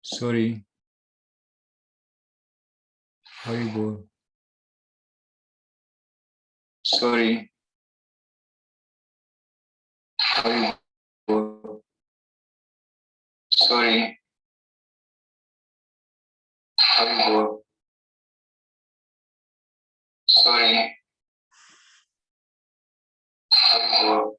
Sorry. Haribol. Sorry. Haribol. Sorry. Haribol. Sorry. Haribol.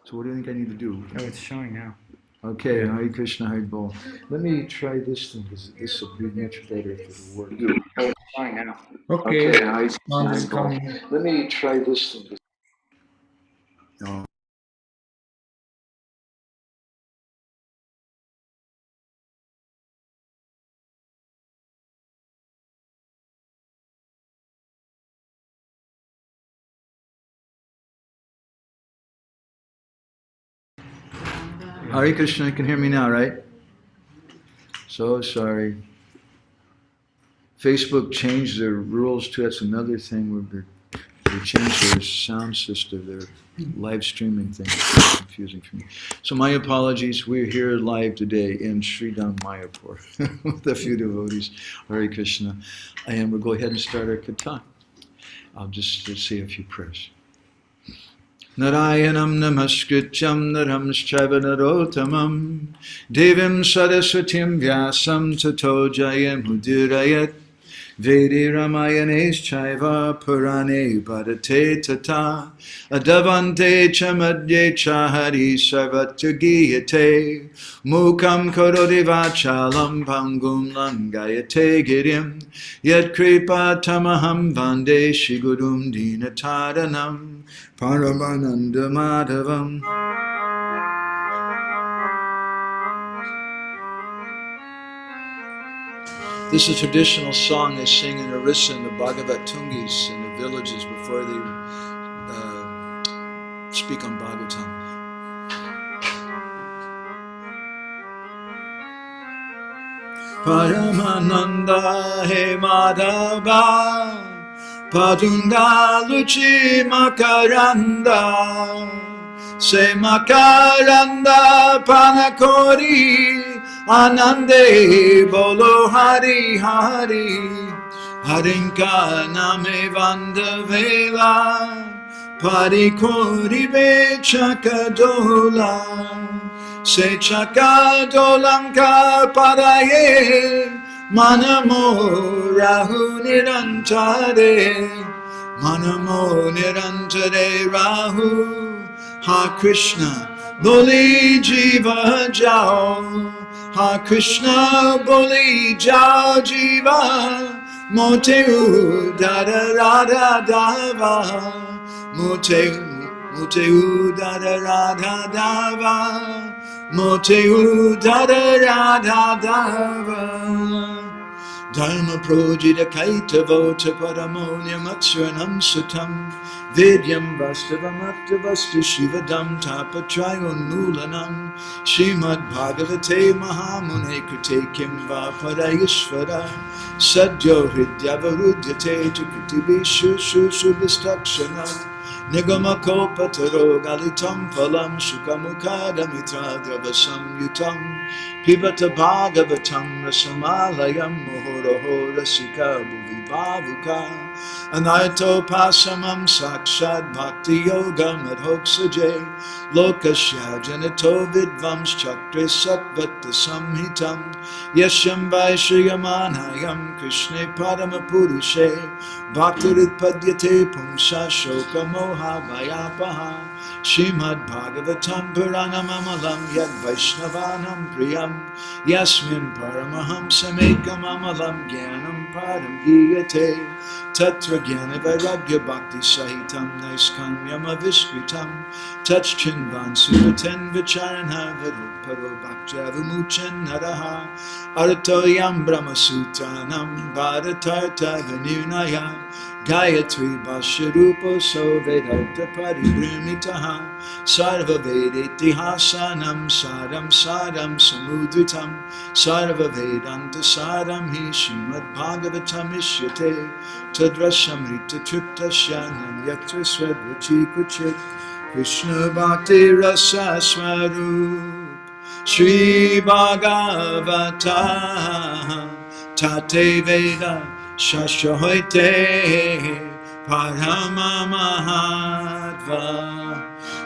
So what do you think I need to do? Oh, it's showing now. Okay, yeah. Hare Krishna, Hare Bol. Let me try this thing because this will be much better if it'll work. Oh, it's showing now. Okay, sound is coming. Let me try this thing. No. Hare Krishna, you can hear me now, right? So sorry. Facebook changed their rules too. That's another thing where they changed their sound system, their live streaming thing. It's confusing for me. So my apologies. We're here live today in Sri Mayapur with a few devotees. Hare Krishna. And we'll go ahead and start our katha. I'll just say a few prayers. Narayanam namaskrityam naramschaiva narotamam devim saraswatim vyasam tato jayam mudirayat Vedi Ramayanes Chaiva Purane Bhadate Tata Adavante Chamadye Chahari Sarvatra Giyate Mukam Karodi Vachalam Pangum Langayate Girim Yat Kripa Tamaham Vande Shigurum Dinataranam Paramananda Madhavam. This is a traditional song they sing in Orissa in the Bhagavat-tungis in the villages before they speak on Bhagavatam. Paramananda he Madhava Padunga Luchi Makaranda Se Makaranda Panakori Anande bolo Hari Hari Harinka Name Vanda Vela Parikori Be Chakadola Se Chakadolanka Paraye Manamo Rahu Nirantare Manamo Nirantare Rahu Ha Krishna Boli Jiva Jao Ha Krishna Boli Jao Jiva Moteu Dada Radha Dava Moteu Dada Radha Dava Moteu Dada Radha Dava Dharma Projita Kaita Vota Paramolya Matsranam Sutam Vidyam Vastavamattavasti Shivadam Tapatrayon Nulanam Srimad Bhagavate Mahamune Krite Kimva Parayishvara Sadyo Hridyavarudyate Chakritibishu Shubhistakshana Nigama Kopataro Galitam Phalam Shukamukadamitra Dravasam Yutam Pibata Bhagavatam Rasamalayam Mohoroho Rasika Bhuvi Bhavuka Anaito Pasamam Sakshad Bhakti Yoga Madhoksaje Lokasya Janito Vidvams Chakre Satvata Samhitam Yashyam Vaishyamanayam Krishne Paramapurushe Bhaktirit Padyate Pumsa Shoka Moha Vayapaha Srimad Bhagavatam Puranam Amalam Yad Vaishnavanam Priyam Yasmin Paramaham Samekam Amalam Gyanam Param Giyate Tatra Gyana Vairagya Bhakti Sahitam Naiskanyam Aviskritam Tachchinvan Suvaten Vicharana Paro Bhaktyā Vimuchan Naraha Aratoyam Brahma Sutranam Bharatarta Vinirnaya Gayatri Basharupo So Vedanta Paribrimitaha Sarva Vedeti Hasanam Saram Saram Samudritam Sarva Vedanta Saram Hi Srimad Bhagavatam Ishyate Tadrashamrita Tripta Shanam Yatra Swadvachi Kuchit Krishna Bhakti Rasa Swarup Shri Bhagavatam Tate Veda Shashoite Parama Mahatva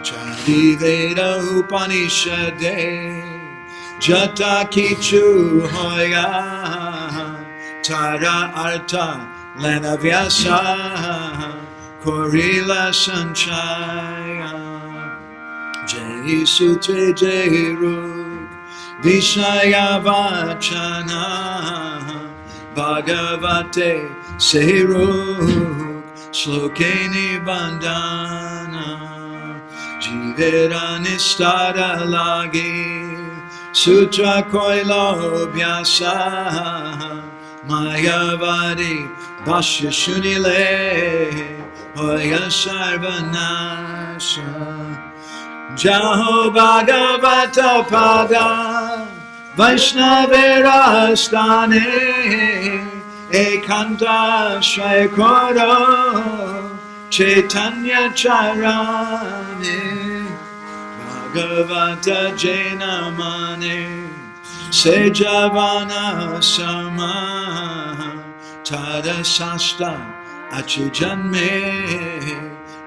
Chadi Veda Upanishade Jata Kichu Hoya Tara Arta Lena Vyasa Korila Sanchaya Jai Sutre Jai Ruk Vishaya Vachana Bhagavate Sehiruk Slokeni Bandana Jivera Nistara Lagi Sutra Koilo Vyasa Mayavadi Bhashya Shunile Hoya Sarvanasha Jaho Bhagavata Pada Vaishnavera Stane Ekanta Shaikoro Chaitanya Charane Bhagavata Jainamane Sejavana Sama Tada Sasta Achi Janme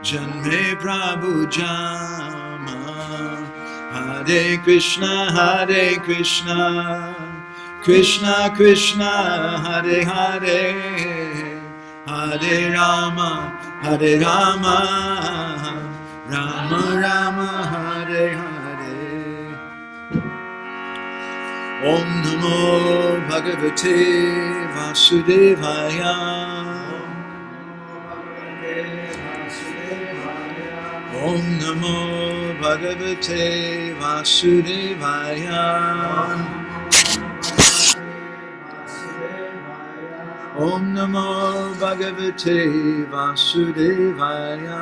Janme Prabhu Jama Hare Krishna Krishna Krishna Hare Hare Hare Rama Rama Rama Hare Hare. Om Namo Bhagavate Vasudevaya. Om Namo Bhagavate Vasudevaya. Om Namo Bhagavate Vasudevaya.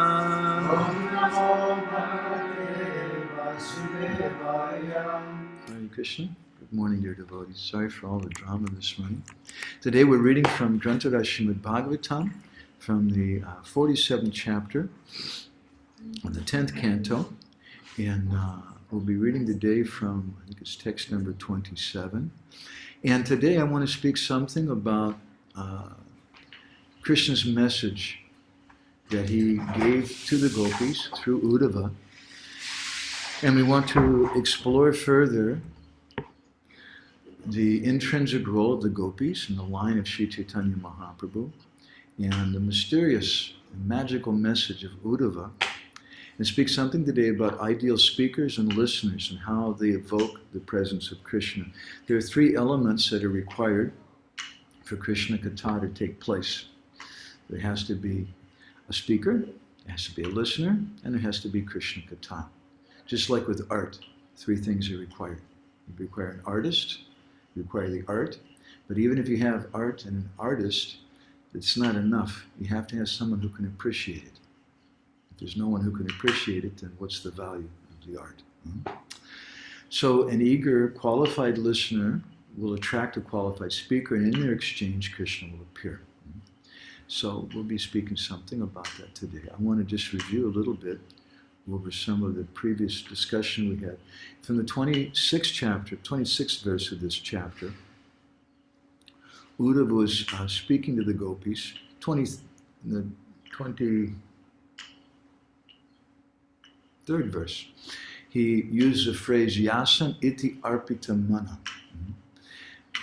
Hare Krishna. Good morning, dear devotees. Sorry for all the drama this morning. Today we're reading from Granthara Srimad Bhagavatam, from the 47th chapter, on the 10th canto, and we'll be reading today from, I think it's text number 27. And today I want to speak something about Krishna's message that he gave to the Gopis through Uddhava. And we want to explore further the intrinsic role of the Gopis in the line of Sri Chaitanya Mahaprabhu and the mysterious and magical message of Uddhava, and speak something today about ideal speakers and listeners and how they evoke the presence of Krishna. There are three elements that are required for kṛṣṇa-kathā to take place. There has to be a speaker, there has to be a listener, and there has to be kṛṣṇa-kathā. Just like with art, three things are required. You require an artist, you require the art, but even if you have art and an artist, it's not enough. You have to have someone who can appreciate it. If there's no one who can appreciate it, then what's the value of the art? So an eager, qualified listener will attract a qualified speaker, and in their exchange, Krishna will appear. So we'll be speaking something about that today. I want to just review a little bit over some of the previous discussion we had. From the 26th verse of this chapter, Uddhava was speaking to the Gopis. The 23rd verse, he used the phrase yasan iti arpita mana,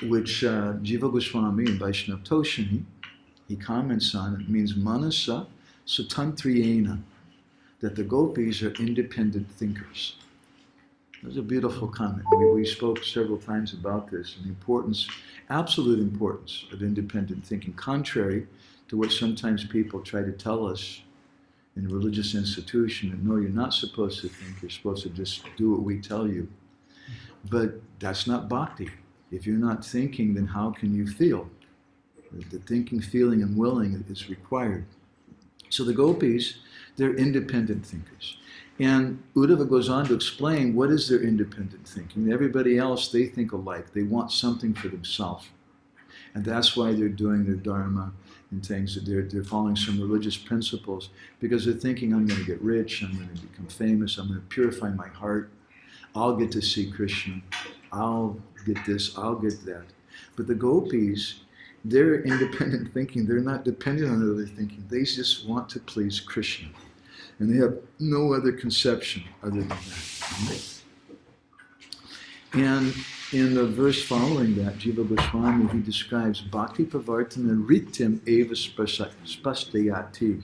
which Jiva Goswami in Vaishnava Toshini, he comments on. It means manasa sutantriyena, that the Gopis are independent thinkers. It was a beautiful comment. We spoke several times about this, and the importance, absolute importance of independent thinking, contrary to what sometimes people try to tell us in a religious institution, that no, you're not supposed to think, you're supposed to just do what we tell you. But that's not bhakti. If you're not thinking, then how can you feel? The thinking, feeling, and willing is required. So the Gopis, they're independent thinkers. And Uddhava goes on to explain what is their independent thinking. Everybody else, they think alike. They want something for themselves. And that's why they're doing their dharma and things. They're following some religious principles because they're thinking, I'm going to get rich, I'm going to become famous, I'm going to purify my heart, I'll get to see Krishna, I'll get this, I'll get that. But the Gopis, they're independent thinking. They're not dependent on other thinking. They just want to please Krishna. And they have no other conception other than that. And in the verse following that, Jiva Goswami, he describes bhakti pravartana ritim eva spasthayati.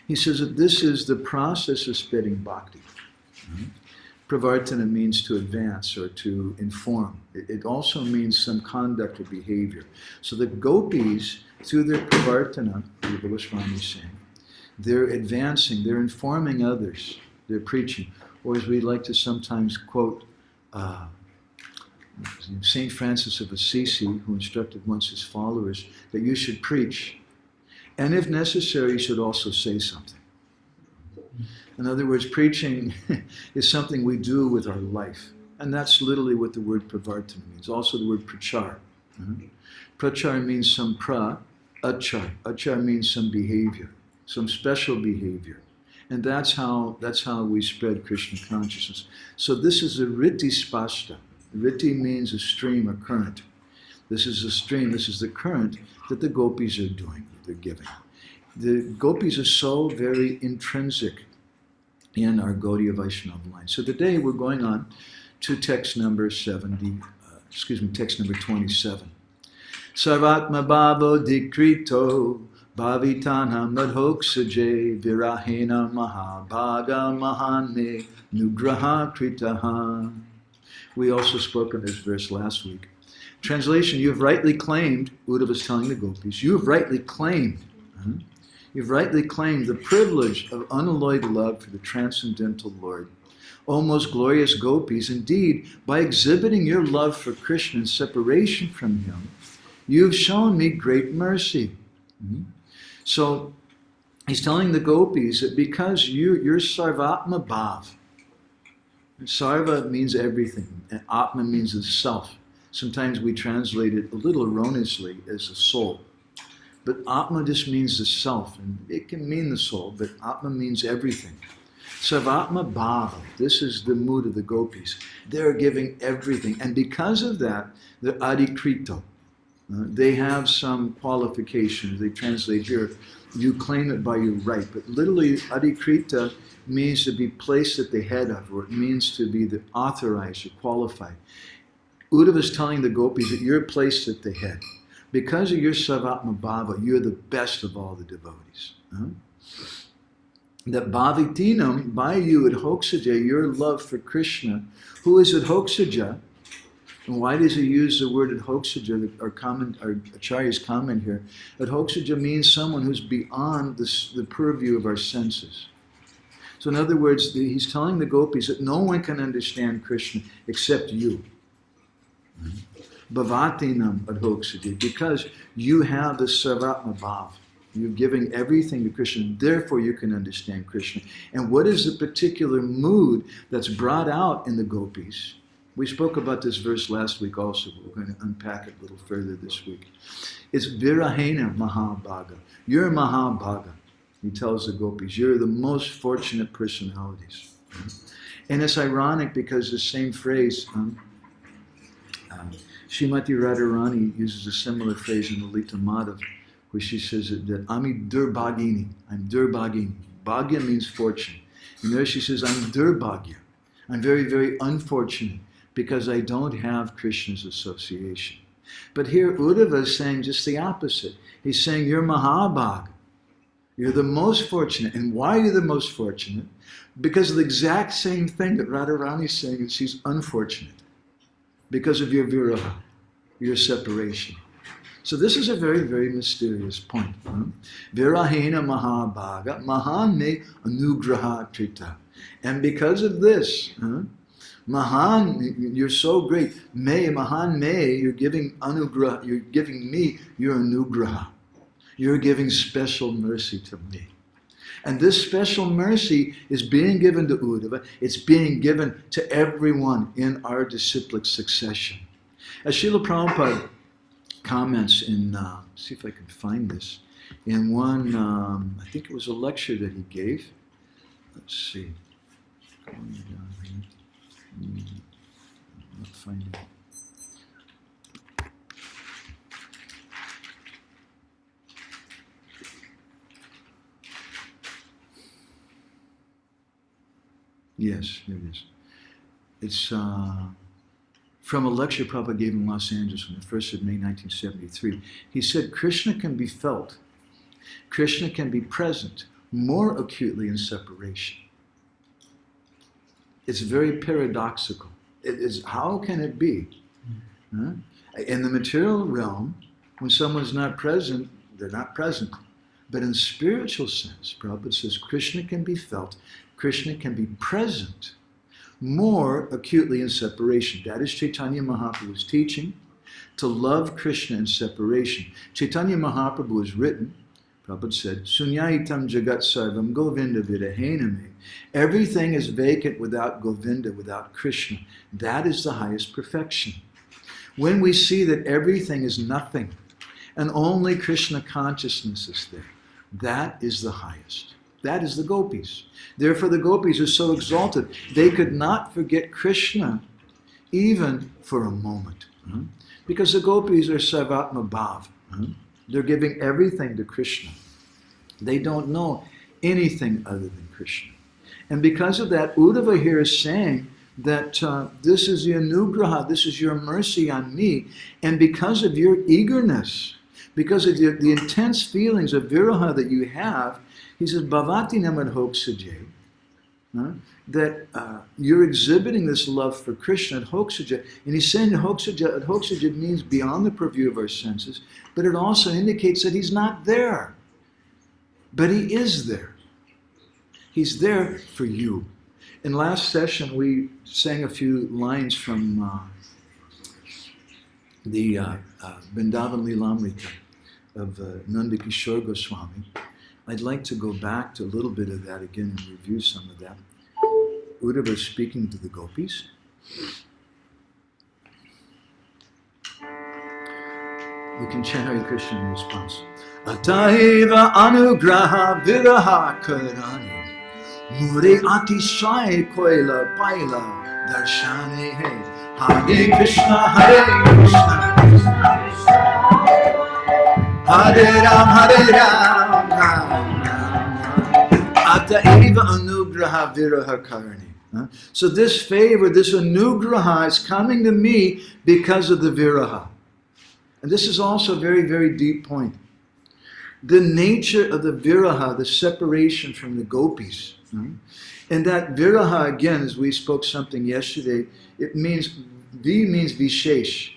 He says that this is the process of spreading bhakti. Pravartana means to advance or to inform. It also means some conduct or behavior. So the Gopis, through their pravartana, Jiva Goswami is saying, they're advancing, they're informing others, they're preaching. Or as we like to sometimes quote St. Francis of Assisi, who instructed once his followers that you should preach, and if necessary, you should also say something. In other words, preaching is something we do with our life. And that's literally what the word pravartana means. Also the word prachar. Prachar means some achar. Achar means some behavior, some special behavior. And that's how we spread Krishna consciousness. So this is a riti spashta. Riti means a stream, a current. This is a stream, this is the current that the Gopis are doing, they're giving. The Gopis are so very intrinsic in our Gaudiya Vaishnava line. So today we're going on to text number 78. text number 27. Sarvatma bhavo dikrito bhavitana madhoksaje virahena mahabhaga mahane nugraha kritaha. We also spoke on this verse last week. Translation, you have rightly claimed, Uddhava is telling the Gopis, you have rightly claimed the privilege of unalloyed love for the transcendental Lord. O most glorious Gopis, indeed, by exhibiting your love for Krishna in separation from him, you have shown me great mercy. So, he's telling the Gopis that because you're sarvatma bhav, sarva means everything, and atma means the self. Sometimes we translate it a little erroneously as a soul. But atma just means the self, and it can mean the soul, but atma means everything. Sarvatma bhava, this is the mood of the Gopis. They're giving everything, and because of that, they're adikrito. They have some qualifications. They translate here, you claim it by your right, but literally adikrita means to be placed at the head of, or it means to be the authorized or qualified. Uddhava is telling the Gopis that you're placed at the head. Because of your sarvatma bhava, you're the best of all the devotees. That bhavitinam, by you, adhoksaja, your love for Krishna, who is adhoksaja, and why does he use the word adhoksaja? Our Acharya's comment here. Adhoksaja means someone who's beyond the purview of our senses. So in other words, he's telling the Gopis that no one can understand Krishna except you. Bhavatinam adhoksaja, because you have the sarvatma bhav. You're giving everything to Krishna, therefore you can understand Krishna. And what is the particular mood that's brought out in the Gopis? We spoke about this verse last week also, but we're going to unpack it a little further this week. It's virahena mahabhaga. You're Mahabhaga, he tells the Gopis. You're the most fortunate personalities. And it's ironic because the same phrase, Srimati Radharani uses a similar phrase in Lalita Madhav, where she says that Ami durbhagini, I'm durbhagini. Bhagya means fortune. And there she says, I'm durbhagya. I'm very, very unfortunate because I don't have Krishna's association. But here Uddhava is saying just the opposite. He's saying you're Mahabhaga. You're the most fortunate. And why are you the most fortunate? Because of the exact same thing that Radharani is saying, that she's unfortunate. Because of your viraha, your separation. So this is a very, very mysterious point. Virahena mahabhaga, mahane anugraha krita. And because of this, mahan, you're so great. Mahan me, you're giving anugraha, you're giving me your anugraha. You're giving special mercy to me. And this special mercy is being given to Uddhava. It's being given to everyone in our disciplic succession. As Srila Prabhupada comments in, see if I can find this, in one, I think it was a lecture that he gave. Let's see. I'm not finding it. Yes, here it is. It's from a lecture Prabhupada gave in Los Angeles on the 1st of May 1973. He said, Krishna can be felt. Krishna can be present more acutely in separation. It's very paradoxical. It is, how can it be? In the material realm, when someone's not present, they're not present. But in spiritual sense, Prabhupada says Krishna can be felt. Krishna can be present more acutely in separation. That is Chaitanya Mahaprabhu's teaching, to love Krishna in separation. Chaitanya Mahaprabhu has written, Prabhupada said, Sunyaitam jagat sarvam govinda vidahename. Everything is vacant without Govinda, without Krishna. That is the highest perfection. When we see that everything is nothing, and only Krishna consciousness is there, that is the highest. That is the Gopis. Therefore the Gopis are so exalted. They could not forget Krishna even for a moment. Because the Gopis are sarvatma bhav. They're giving everything to Krishna. They don't know anything other than Krishna. And because of that, Uddhava here is saying that this is the anugraha, this is your mercy on me, and because of your eagerness, because of the intense feelings of viraha that you have, he says, bhavati namad hoksaje, that you're exhibiting this love for Krishna at hoksaja. And he's saying that hoksaja means beyond the purview of our senses, but it also indicates that he's not there. But he is there. He's there for you. In last session, we sang a few lines from the Vrindavan Lilamrita of Nandakishore Goswami. I'd like to go back to a little bit of that again and review some of that. Uddhava is speaking to the Gopis. We can chant Hare Krishna in response. Tathaiva anugraha viraha karani Mure atishay koila paila darshane he Hare Krishna Hare Krishna Hare Ram Ataiva anugraha viraha karani. So this favor, this anugraha is coming to me because of the viraha. And this is also a very, very deep point. The nature of the viraha, the separation from the gopis. And that viraha, again, as we spoke something yesterday, it means, V means vishesh.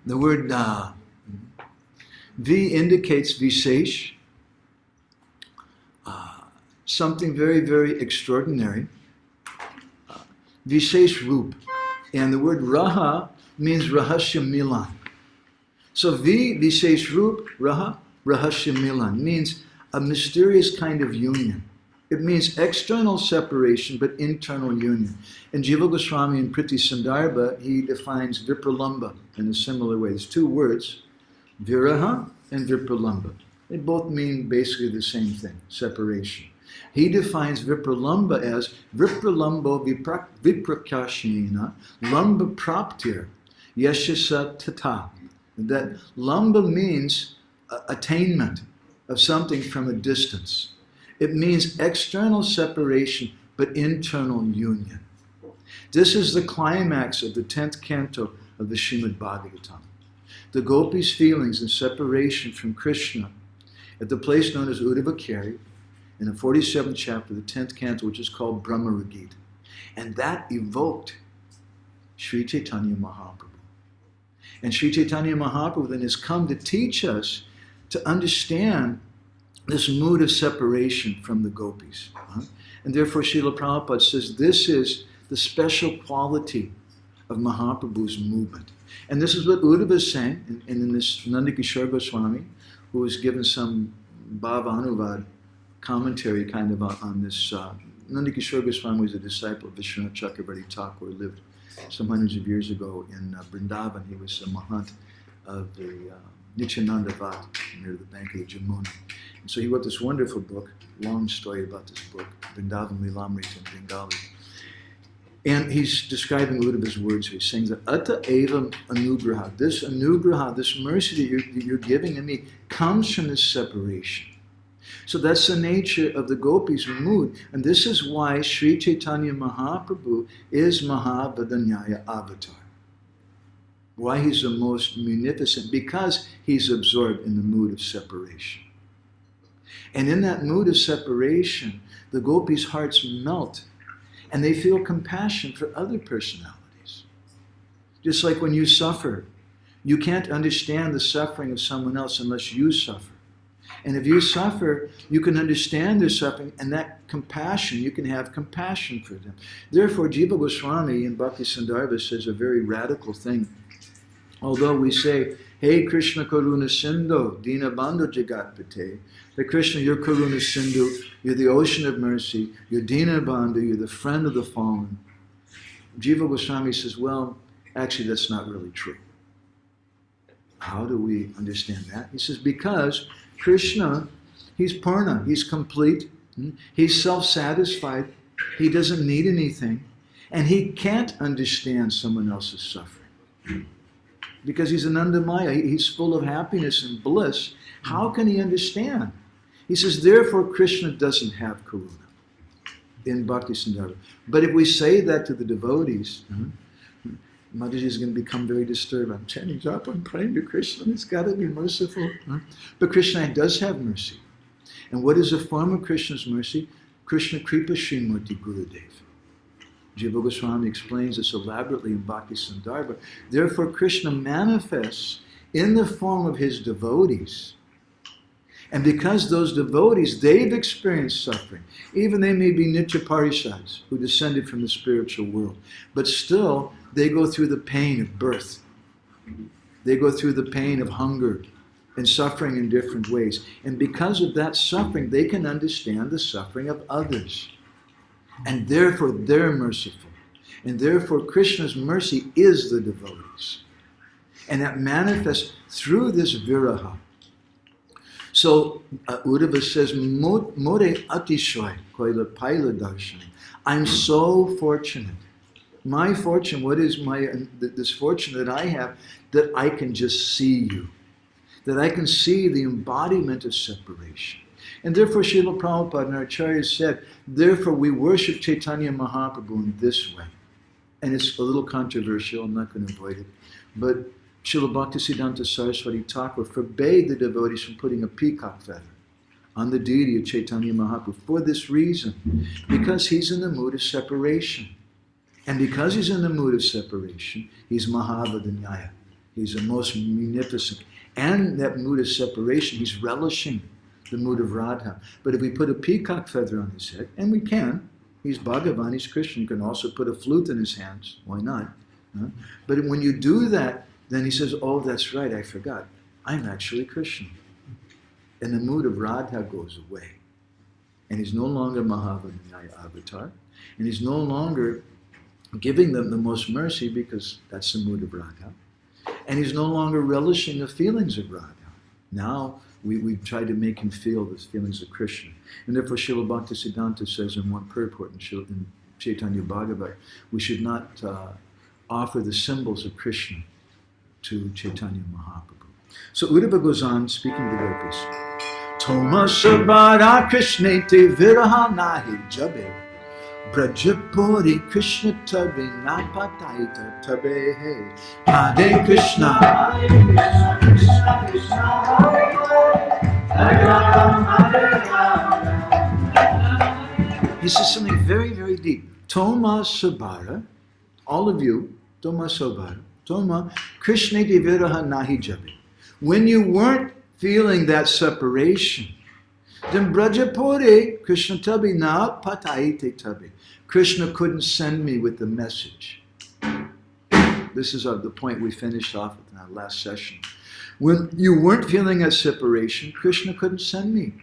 The word V indicates vishesh, something very, very extraordinary. Vishesh Roop. And the word Raha means Rahasya Milan. So V, Vishesh Roop, Raha, Rahasya Milan, means a mysterious kind of union. It means external separation, but internal union. And Jiva Goswami in Priti Sandarbha, he defines Vipralamba in a similar way. There's two words, Viraha and Vipralamba. They both mean basically the same thing, separation. He defines Vipralamba as Vipralambo Viprakashena Lamba Praptir Yeshasa Tata. That Lamba means attainment of something from a distance. It means external separation, but internal union. This is the climax of the 10th canto of the Srimad Bhagavatam. The Gopis' feelings and separation from Krishna at the place known as Uddhava in the 47th chapter, the 10th canto, which is called Brahma-gītā. And that evoked Sri Chaitanya Mahaprabhu. And Sri Chaitanya Mahaprabhu then has come to teach us to understand this mood of separation from the gopis. And therefore Srila Prabhupada says this is the special quality of Mahaprabhu's movement. And this is what Uddhava is saying, and in this Nandakishore Goswami, who was given some Bhavanuvad commentary kind of on this. Nandakishore Goswami was a disciple of Vishwanath Chakravarti Thakur, who lived some hundreds of years ago in Vrindavan. He was a mahant of the Nityananda Vat near the bank of the Jamuna. And so he wrote this wonderful book, long story about this book, Vrindavan Lilamrita in Bengali. And he's describing Uddhava's words here. He's saying that Ata Evam Anugraha, this mercy that you're giving to me comes from this separation. So that's the nature of the gopis' mood. And this is why Sri Chaitanya Mahaprabhu is Mahavadanyaya avatar. Why he's the most munificent, because he's absorbed in the mood of separation. And in that mood of separation, the gopis' hearts melt and they feel compassion for other personalities. Just like when you suffer, you can't understand the suffering of someone else unless you suffer. And if you suffer, you can understand their suffering, and that compassion, you can have compassion for them. Therefore, Jiva Goswami in Bhakti Sandarbha says a very radical thing. Although we say, Hey Krishna Karuna Sindhu, Dina Bandhu Jagatpate, Hey Krishna, you're Karuna Sindhu, you're the ocean of mercy, you're Dina Bandhu, you're the friend of the fallen. Jiva Goswami says, well, actually that's not really true. How do we understand that? He says, because Krishna, he's Purna, he's complete, he's self-satisfied, he doesn't need anything, and he can't understand someone else's suffering. Because he's Anandamaya, he's full of happiness and bliss. How can he understand? He says, therefore Krishna doesn't have karuna. in Bhakti Sandarbha. But if we say that to the devotees, Mataji is going to become very disturbed. I'm chanting japa, I'm praying to Krishna, he's got to be merciful. But Krishna does have mercy. And what is a form of Krishna's mercy? Krishna Kripa Srimurti Gurudev. Jiva Goswami explains this elaborately in Bhakti Sandarbha. Therefore, Krishna manifests in the form of his devotees. And because those devotees, they've experienced suffering. Even they may be Nitya Parishads, who descended from the spiritual world. But still, they go through the pain of birth. They go through the pain of hunger and suffering in different ways. And because of that suffering, they can understand the suffering of others. And therefore, they're merciful. And therefore, Krishna's mercy is the devotees. And that manifests through this viraha. So, Uddhava says, More atishoy koila paila darshani. I'm so fortunate. My fortune, what is this fortune that I have, that I can just see you. That I can see the embodiment of separation. And therefore, Srila Prabhupada and our acharyas said, therefore we worship Chaitanya Mahaprabhu in this way. And it's a little controversial, I'm not going to avoid it. But Srila Bhaktisiddhanta Saraswati Thakur forbade the devotees from putting a peacock feather on the deity of Chaitanya Mahaprabhu for this reason. Because he's in the mood of separation. And because he's in the mood of separation, he's Mahavadanyaya. He's the most munificent. And that mood of separation, he's relishing the mood of Radha. But if we put a peacock feather on his head, and we can, he's Bhagavan, he's Krishna, you can also put a flute in his hands, why not? But when you do that, then he says, oh, that's right, I forgot. I'm actually Krishna. And the mood of Radha goes away. And he's no longer Mahavadanyaya avatar, and he's no longer giving them the most mercy because that's the mood of Radha. And he's no longer relishing the feelings of Radha. Now, we've tried to make him feel the feelings of Krishna. And therefore, Srila Bhaktisiddhanta says in one purport in Chaitanya Bhagavat, we should not offer the symbols of Krishna to Chaitanya Mahaprabhu. So Uddhava goes on speaking to the Gopis. Toma sabara krishnete viraha nahi jabe brajapuri krishna tabe napataita tabe he Hare Krishna Krishna He says something very, very deep. Toma sabara, all of you, Toma sabara, Toma Krishna viraha nahi jabe. When you weren't feeling that separation, then Brajapuri Krishna tabi na pataite tabi. Krishna couldn't send me with the message. This is the point we finished off with in our last session. When you weren't feeling that separation, Krishna couldn't send me.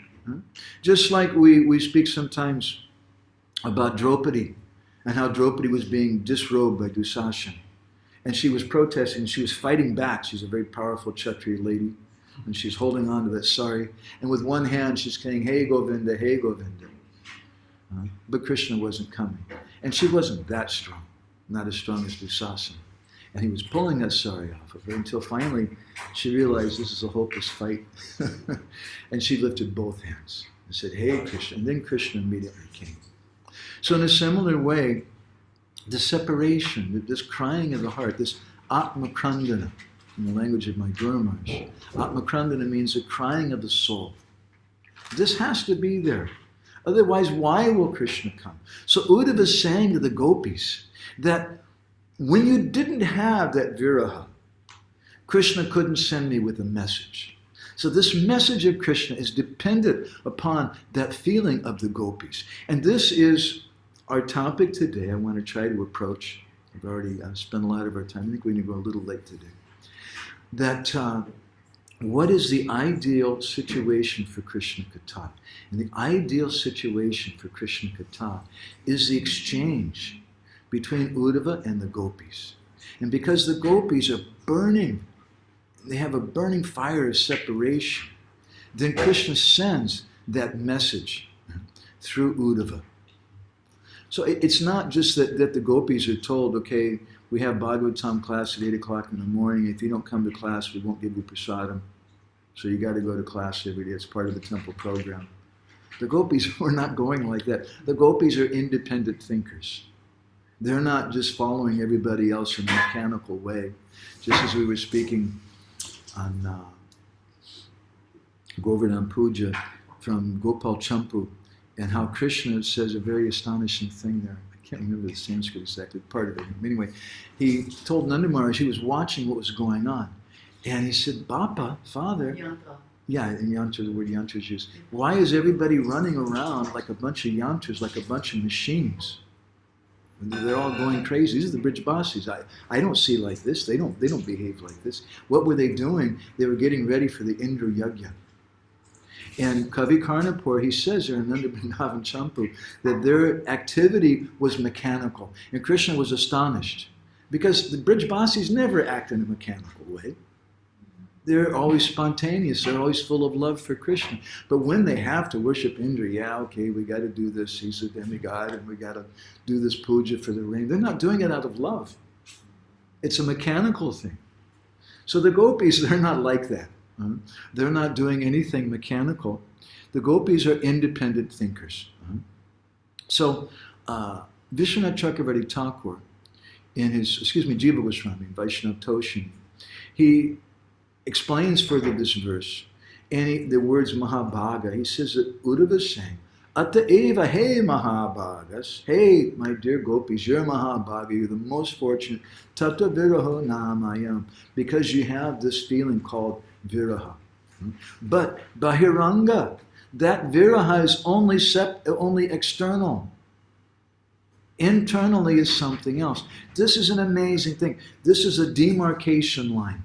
Just like we speak sometimes about Draupadi and how Draupadi was being disrobed by Dusasana. And she was protesting, she was fighting back. She's a very powerful Kshatriya lady. And she's holding on to that sari. And with one hand she's saying, hey Govinda, hey Govinda. But Krishna wasn't coming. And she wasn't that strong. Not as strong as Dusasana. And he was pulling that sari off of her until finally she realized this is a hopeless fight. And she lifted both hands and said, hey Krishna. And then Krishna immediately came. So in a similar way, the separation, this crying of the heart, this Atma Krandana, in the language of my Guru Maharaj, Atma Krandana means the crying of the soul. This has to be there. Otherwise, why will Krishna come? So Uddhava is saying to the Gopis that when you didn't have that viraha, Krishna couldn't send me with a message. So this message of Krishna is dependent upon that feeling of the Gopis. And this is our topic today. I want to try to approach. I've already spent a lot of our time. I think we're going to go a little late today. That what is the ideal situation for kṛṣṇa-kathā? And the ideal situation for kṛṣṇa-kathā is the exchange between Uddhava and the Gopis. And because the Gopis are burning, they have a burning fire of separation, then Krishna sends that message through Uddhava. So it's not just that the Gopis are told, okay, we have Bhagavatam class at 8 o'clock in the morning. If you don't come to class, we won't give you prasadam. So you got to go to class every day. It's part of the temple program. The gopis were not going like that. The gopis are independent thinkers. They're not just following everybody else in a mechanical way. Just as we were speaking on Govardhan Puja from Gopal Champu, and how Krishna says a very astonishing thing there. I can't remember the Sanskrit exactly, part of it. Anyway, he told Nanda Maharaj he was watching what was going on. And he said, Bappa, father, Yathā. yeah, in yantra, the word yantra is used. Why is everybody running around like a bunch of yantras, like a bunch of machines? They're all going crazy. These are the Brijbasis. I don't see like this. They don't behave like this. What were they doing? They were getting ready for the Indra Yagya. And Kavi Karnapur, he says there in Nanda Vrindavan Champu, that their activity was mechanical. And Krishna was astonished. Because the Brijbasis never act in a mechanical way. They're always spontaneous. They're always full of love for Krishna. But when they have to worship Indra, yeah, okay, we got to do this. He's a demigod, and we got to do this puja for the rain. They're not doing it out of love. It's a mechanical thing. So the gopis, they're not like that. They're not doing anything mechanical. The gopis are independent thinkers. So Vishwanath Chakravarti Thakur, in his, Jiva Goswami, Vaishnava Toshini, he explains further this verse, and the words Mahabhaga, he says that Uddhava is saying, Ataeva, hey Mahabhagas, hey my dear gopis, you're Mahabhaga, you're the most fortunate, Tattva viraho namayam, because you have this feeling called viraha. But bahiranga, that viraha is only external. Internally is something else. This is an amazing thing. This is a demarcation line.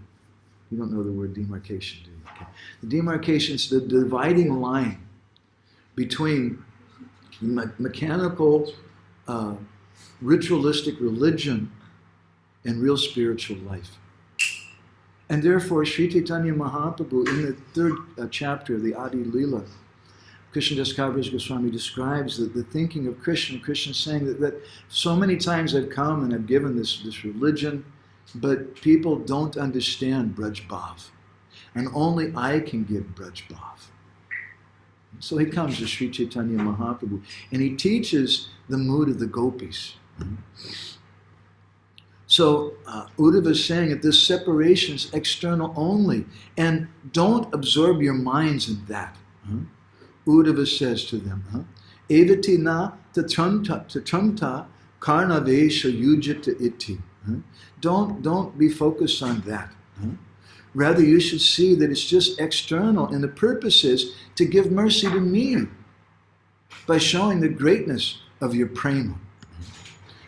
You don't know the word demarcation, do you? Okay. The demarcation is the dividing line between mechanical, ritualistic religion and real spiritual life. And therefore, Sri Chaitanya Mahaprabhu, in the third chapter of the Adi Lila, Krishnadas Kaviraj Goswami describes the thinking of Krishna. Krishna saying that so many times I've come and I've given this religion, but people don't understand Braj Bhav. And only I can give Braj Bhav. So he comes to Sri Chaitanya Mahaprabhu and he teaches the mood of the gopis. So Uddhava is saying that this separation is external only, and don't absorb your minds in that. Uddhava says to them, Evati na tatramta karnavesha yujita iti. Don't be focused on that. Rather, you should see that it's just external, and the purpose is to give mercy to me by showing the greatness of your prema.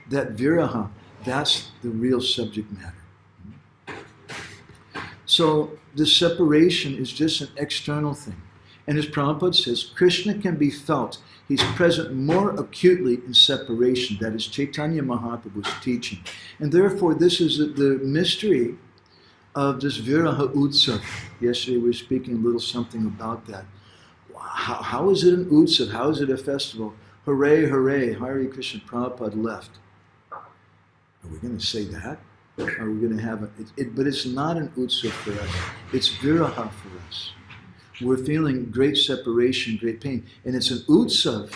That viraha, that's the real subject matter. So the separation is just an external thing. And as Prabhupada says, Krishna can be felt. He's present more acutely in separation. That is Chaitanya Mahaprabhu's teaching. And therefore, this is the mystery of this Viraha Utsav. Yesterday we were speaking a little something about that. How is it an Utsav? How is it a festival? Hooray, hooray, Hare Krishna, Prabhupada left. Are we going to say that? Are we going to have it? But it's not an Utsav for us. It's Viraha for us. We're feeling great separation, great pain. And it's an utsav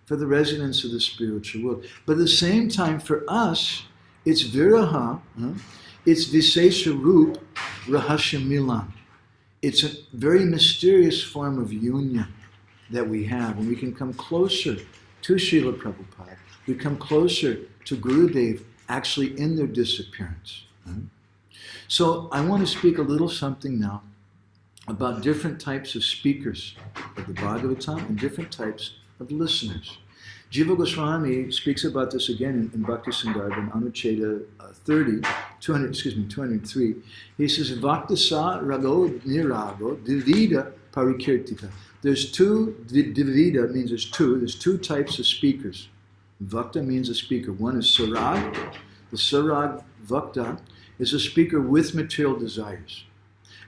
for the residents of the spiritual world. But at the same time, for us, it's viraha, it's visesha roop rahasya milan. It's a very mysterious form of union that we have. And we can come closer to Srila Prabhupada. We come closer to Gurudev actually in their disappearance. So I want to speak a little something now about different types of speakers of the Bhagavatam and different types of listeners. Jiva Goswami speaks about this again in Bhakti Sandarbha, Anucheda 203. He says, Vaktasa rago nirago divida parikirtika. There's two, divida means there's two types of speakers. Vakta means a speaker. One is sarag. The sarag vakta is a speaker with material desires.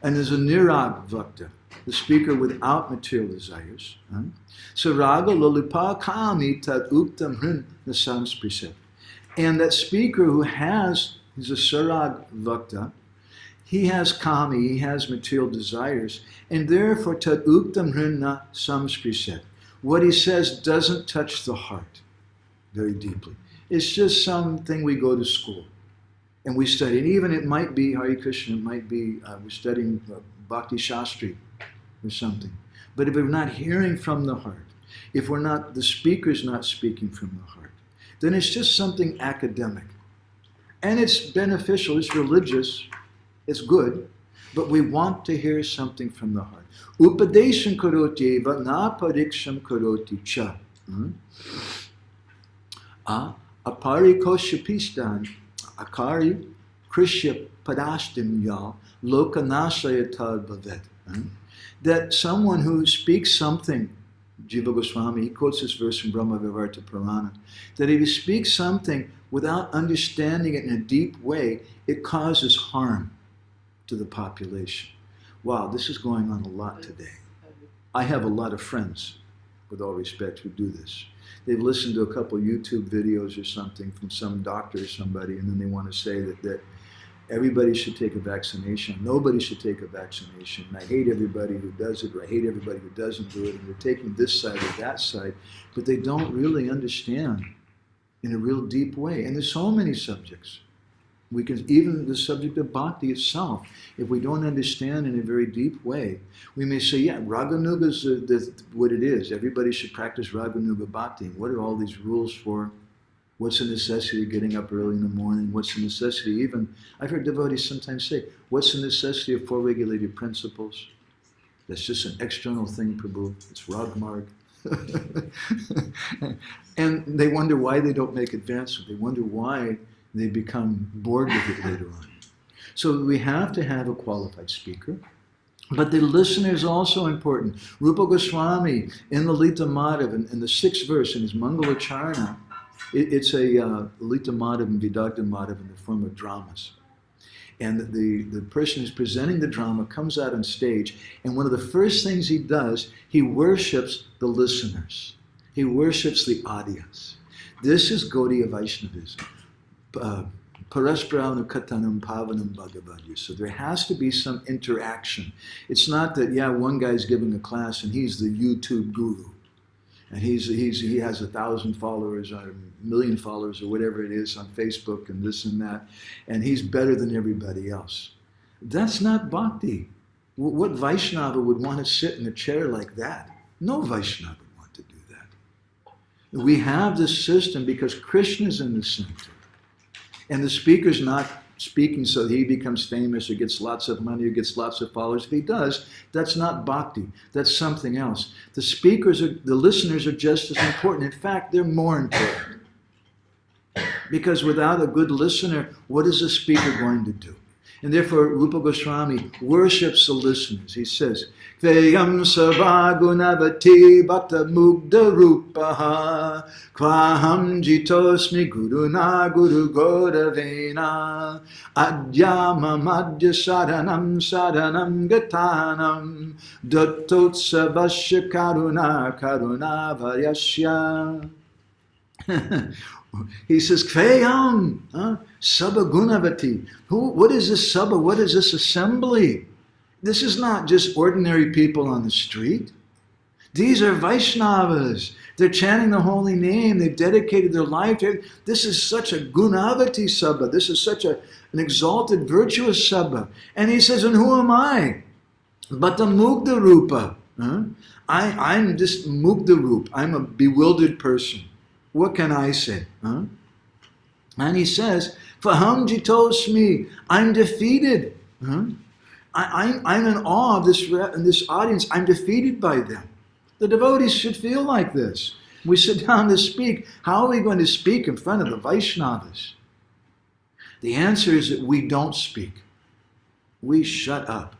And there's a nirag vakta, the speaker without material desires. Saraga lolipa kami tad uktam hrin nasams precept. And that speaker who he's a sarag vakta, he has kami, he has material desires, and therefore tad uktam hrin nasams precept. what he says doesn't touch the heart very deeply. It's just something we go to school and we study. And even it might be Hare Krishna, it might be we're studying Bhakti Shastri or something. But if we're not hearing from the heart, if we're not, the speaker's not speaking from the heart, then it's just something academic. And it's beneficial, it's religious, it's good, but we want to hear something from the heart. Upadesham karoti eva na pariksham karoti cha. Apari koshapistan akari krishya padashtim ya lokanashaya tad-bhavet. That someone who speaks something, Jiva Goswami, he quotes this verse from Brahma Vivarta Purana, that if he speaks something without understanding it in a deep way, it causes harm to the population. Wow, this is going on a lot today. I have a lot of friends, with all respect, who do this. They've listened to a couple YouTube videos or something from some doctor or somebody, and then they want to say that everybody should take a vaccination. Nobody should take a vaccination. And I hate everybody who does it, or I hate everybody who doesn't do it. And they're taking this side or that side, but they don't really understand in a real deep way. And there's so many subjects. We can, even the subject of bhakti itself, if we don't understand in a very deep way, we may say, yeah, Raganuga is what it is. Everybody should practice Raganuga bhakti. And what are all these rules for? What's the necessity of getting up early in the morning? What's the necessity even, I've heard devotees sometimes say, what's the necessity of 4 regulated principles? That's just an external thing, Prabhu. It's Ragmarg. And they wonder why they don't make advancement. They wonder why they become bored with it later on. So we have to have a qualified speaker. But the listener is also important. Rupa Goswami in the Lita Madhav, in the 6th verse, in his Mangalacharana, it's a Lita Madhav and Vidagdha Madhav in the form of dramas. And the person who's presenting the drama comes out on stage, and one of the first things he does, he worships the listeners. He worships the audience. This is Gaudiya Vaishnavism. Parasparana katanam pavanam bhagavad. So there has to be some interaction. It's not that, yeah, one guy's giving a class and he's the YouTube guru. And he has 1,000 followers or 1,000,000 followers or whatever it is on Facebook and this and that, and he's better than everybody else. That's not bhakti. What Vaishnava would want to sit in a chair like that? No Vaishnava would want to do that. We have this system because Krishna's in the center. And the speaker's not speaking so that he becomes famous or gets lots of money or gets lots of followers. If he does, that's not bhakti. That's something else. The listeners are just as important. In fact, they're more important. Because without a good listener, what is the speaker going to do? And therefore, Rupa Goswami worships the listeners. He says, Kveyam savagunavati bhakta mugda rupaha kvaham jitosmi guruna guru godavena adyama madhya sadanam gatanam dattotsavasya karuna varyasya. He says, Kveyam, Sabha Gunavati. What is this Sabha? What is this assembly? This is not just ordinary people on the street. These are Vaishnavas. They're chanting the holy name. They've dedicated their life to it. This is such a Gunavati Sabha. This is such an exalted, virtuous Sabha. And he says, and who am I? But the Mugdha Rupa. I'm just Mugdha Rupa. I'm a bewildered person. What can I say? And he says, Faham jitosmi, I'm defeated. I'm in awe of this audience. I'm defeated by them. The devotees should feel like this. We sit down to speak. How are we going to speak in front of the Vaishnavas? The answer is that we don't speak. We shut up.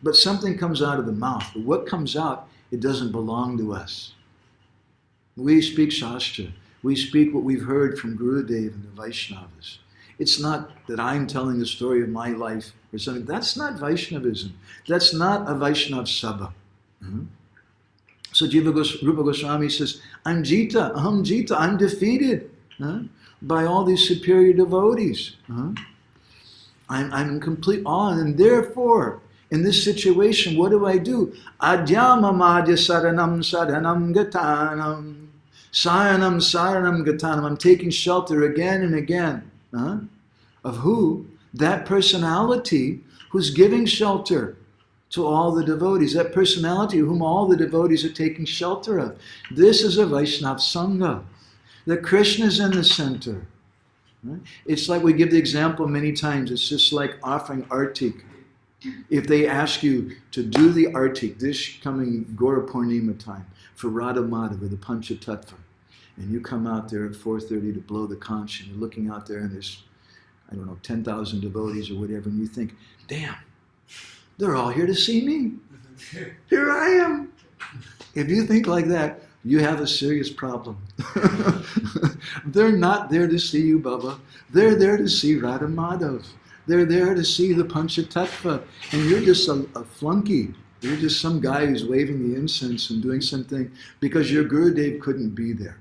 But something comes out of the mouth. But what comes out, it doesn't belong to us. We speak Shastra. We speak what we've heard from Gurudev and the Vaishnavas. It's not that I'm telling the story of my life or something. That's not Vaishnavism. That's not a Vaishnav Sabha. So Rupa Goswami says, I'm Jita, aham Jita, I'm defeated by all these superior devotees. I'm in complete awe, and therefore, In this situation, what do? Adyamamadya saranam saranam gatanam. Saranam saranam gatanam. I'm taking shelter again and again. Of who? That personality who's giving shelter to all the devotees. That personality whom all the devotees are taking shelter of. This is a Vaishnava Sangha. That Krishna is in the center. Right? It's like we give the example many times. It's just like offering artik. If they ask you to do the artik this coming Gaura Purnima time for Radha Madhava, the Panchatattva, and you come out there at 4:30 to blow the conch, and you're looking out there and there's, 10,000 devotees or whatever, and you think, damn, they're all here to see me. Here I am. If you think like that, you have a serious problem. They're not there to see you, Baba. They're there to see Radha Madhav. They're there to see the Panchatattva. And you're just a flunky. You're just some guy who's waving the incense and doing something because your Gurudev couldn't be there.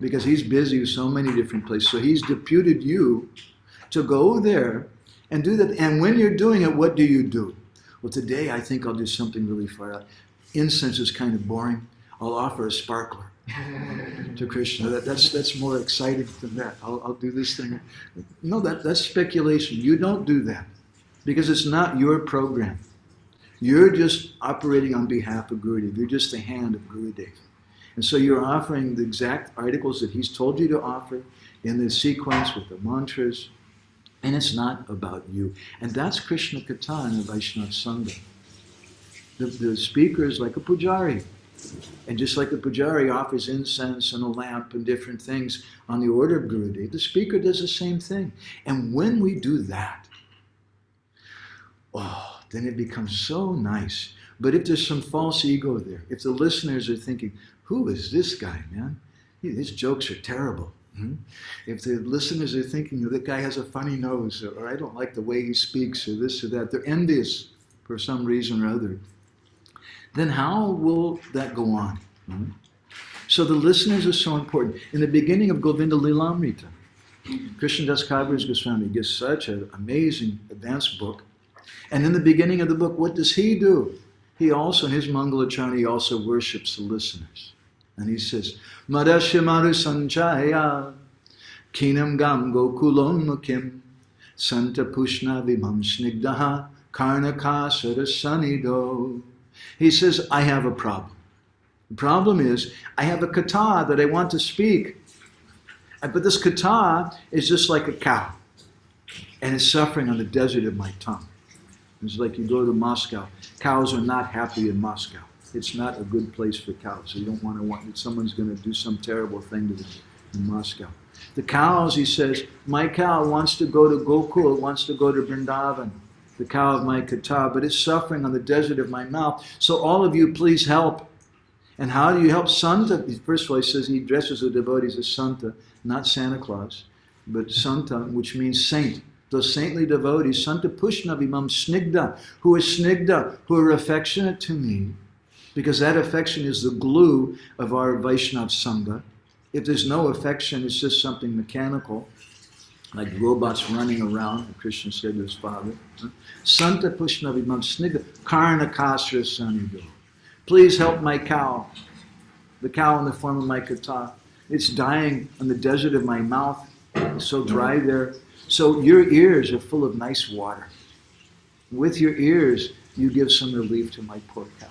Because he's busy with so many different places. So he's deputed you to go there and do that. And when you're doing it, what do? Well, today I think I'll do something really far out. Incense is kind of boring. I'll offer a sparkler to Krishna. That's more exciting than that. I'll do this thing. No, that's speculation. You don't do that because it's not your program. You're just operating on behalf of Gurudev. You're just the hand of Gurudev. And so you're offering the exact articles that he's told you to offer in the sequence with the mantras. And it's not about you. And that's kṛṣṇa-kathā in the Vaishnava Sangha. The speaker is like a pujari. And just like the pujari offers incense and a lamp and different things on the order of Gurudev, the speaker does the same thing. And when we do that, then it becomes so nice. But if there's some false ego there, if the listeners are thinking, who is this guy, man? His jokes are terrible. If the listeners are thinking, that guy has a funny nose, or I don't like the way he speaks, or this or that, they're envious for some reason or other, then how will that go on? So the listeners are so important. In the beginning of Govinda Lilamrita, Krishnadas Kaviraj Goswami gives such an amazing advanced book. And in the beginning of the book, what does he do? He also, in his Mangalacharna, he also worships the listeners. And he says, Madashimaru Sanchaya Kinam Gam Gokulon Mukim Santa Pushna Vimam Snigdaha Karnaka Sanido. He says, I have a problem. The problem is, I have a kata that I want to speak. But this kata is just like a cow. And it's suffering on the desert of my tongue. It's like you go to Moscow. Cows are not happy in Moscow. It's not a good place for cows. So you don't want that someone's going to do some terrible thing to them in Moscow. The cows, he says, my cow wants to go to Gokul, wants to go to Vrindavan, the cow of my kata, but it's suffering on the desert of my mouth. So all of you, please help. And how do you help Santa? First of all, he says he addresses the devotees as Santa, not Santa Claus, but Santa, which means saint. Those saintly devotees, Santa Pushna Vimam Snigda, who are affectionate to me, because that affection is the glue of our Vaishnava Sangha. If there's no affection, it's just something mechanical, like robots running around, Krishna said to his father. Santa Pushna Vimam Snigda, kṛṣṇa-kathā sanido. Please help my cow, the cow in the form of my kata. It's dying on the desert of my mouth. It's so dry there. So your ears are full of nice water. With your ears, you give some relief to my poor cow.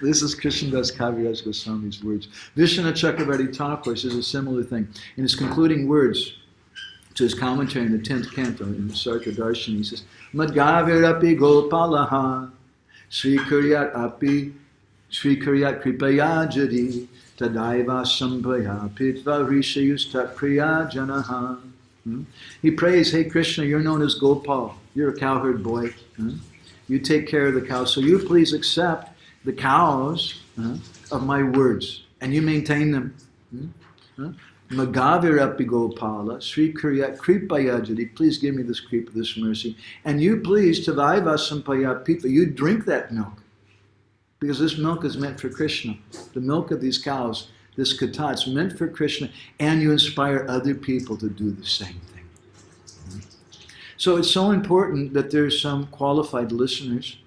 This is Krishnadas Kaviraj Goswami's words. Vishwanath Chakravarti Thakur says a similar thing. In his concluding words to his commentary in the 10th canto in the Sarka Darshan, he says, Madgavirapi Gopalaha Sri Kuryat Kripaya Jadi Tathaiva Sambhaya Pitva Rishayus Tat Priya Janaha. He prays, hey Krishna, you're known as Gopal. You're a cowherd boy. You take care of the cows. So you please accept the cows of my words. And you maintain them. Magavirapi Gopala, Sri Kuryat Kripaya Jadi. Please give me this kripa, this mercy. And you please, Tathaiva Sambhaya Pitva, you drink that milk. Because this milk is meant for Krishna. The milk of these cows, this kata, it's meant for Krishna, and you inspire other people to do the same thing. So it's so important that there's some qualified listeners.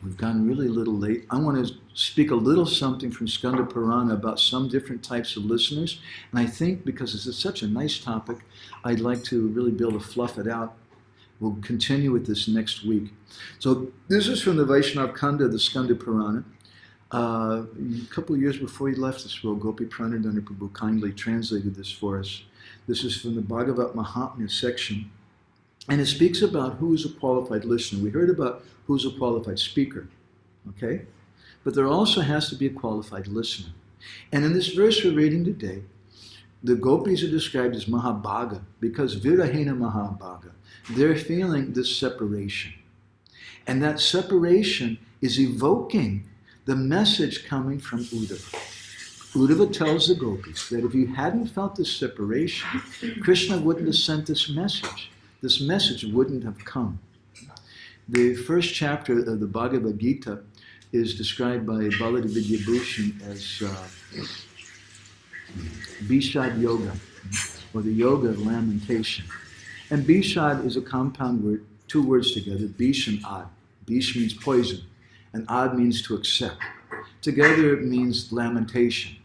We've gone really a little late. I want to speak a little something from Skanda Purana about some different types of listeners. And I think because this is such a nice topic, I'd like to really be able to fluff it out. We'll continue with this next week. So this is from the Vaishnava Khanda, the Skanda Purana. A couple of years before he left this world, Gopi Praṇayase Prabhu kindly translated this for us. This is from the Bhagavad Mahatmya section. And it speaks about who is a qualified listener. We heard about who's a qualified speaker, okay? But there also has to be a qualified listener. And in this verse we're reading today, the gopis are described as Mahabhaga because Virahena Mahabhaga. They're feeling this separation. And that separation is evoking the message coming from Uddhava. Uddhava tells the gopis that if you hadn't felt this separation, Krishna wouldn't have sent this message. This message wouldn't have come. The first chapter of the Bhagavad-gītā is described by Balada Vidyabhushan as Bishad Yoga, or the yoga of lamentation. And Bishad is a compound word, two words together, Bish and Ad. Bish means poison, and Ad means to accept. Together it means lamentation.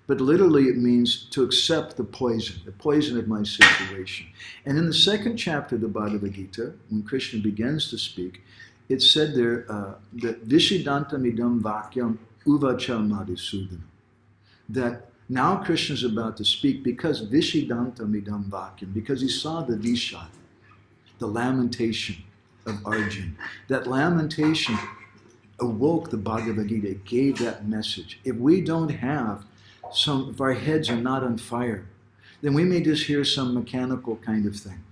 But literally it means to accept the poison of my situation. And in the second chapter of the Bhagavad-gītā, when Krishna begins to speak, it's said there that Vishidantam idam vakyam uvacha madhisudana. That now Krishna is about to speak because Vishidantam idam vakyam, because he saw the Vishad, the lamentation of Arjuna. That lamentation awoke the Bhagavad-gītā, it gave that message. If we don't have if our heads are not on fire, then we may just hear some mechanical kind of thing.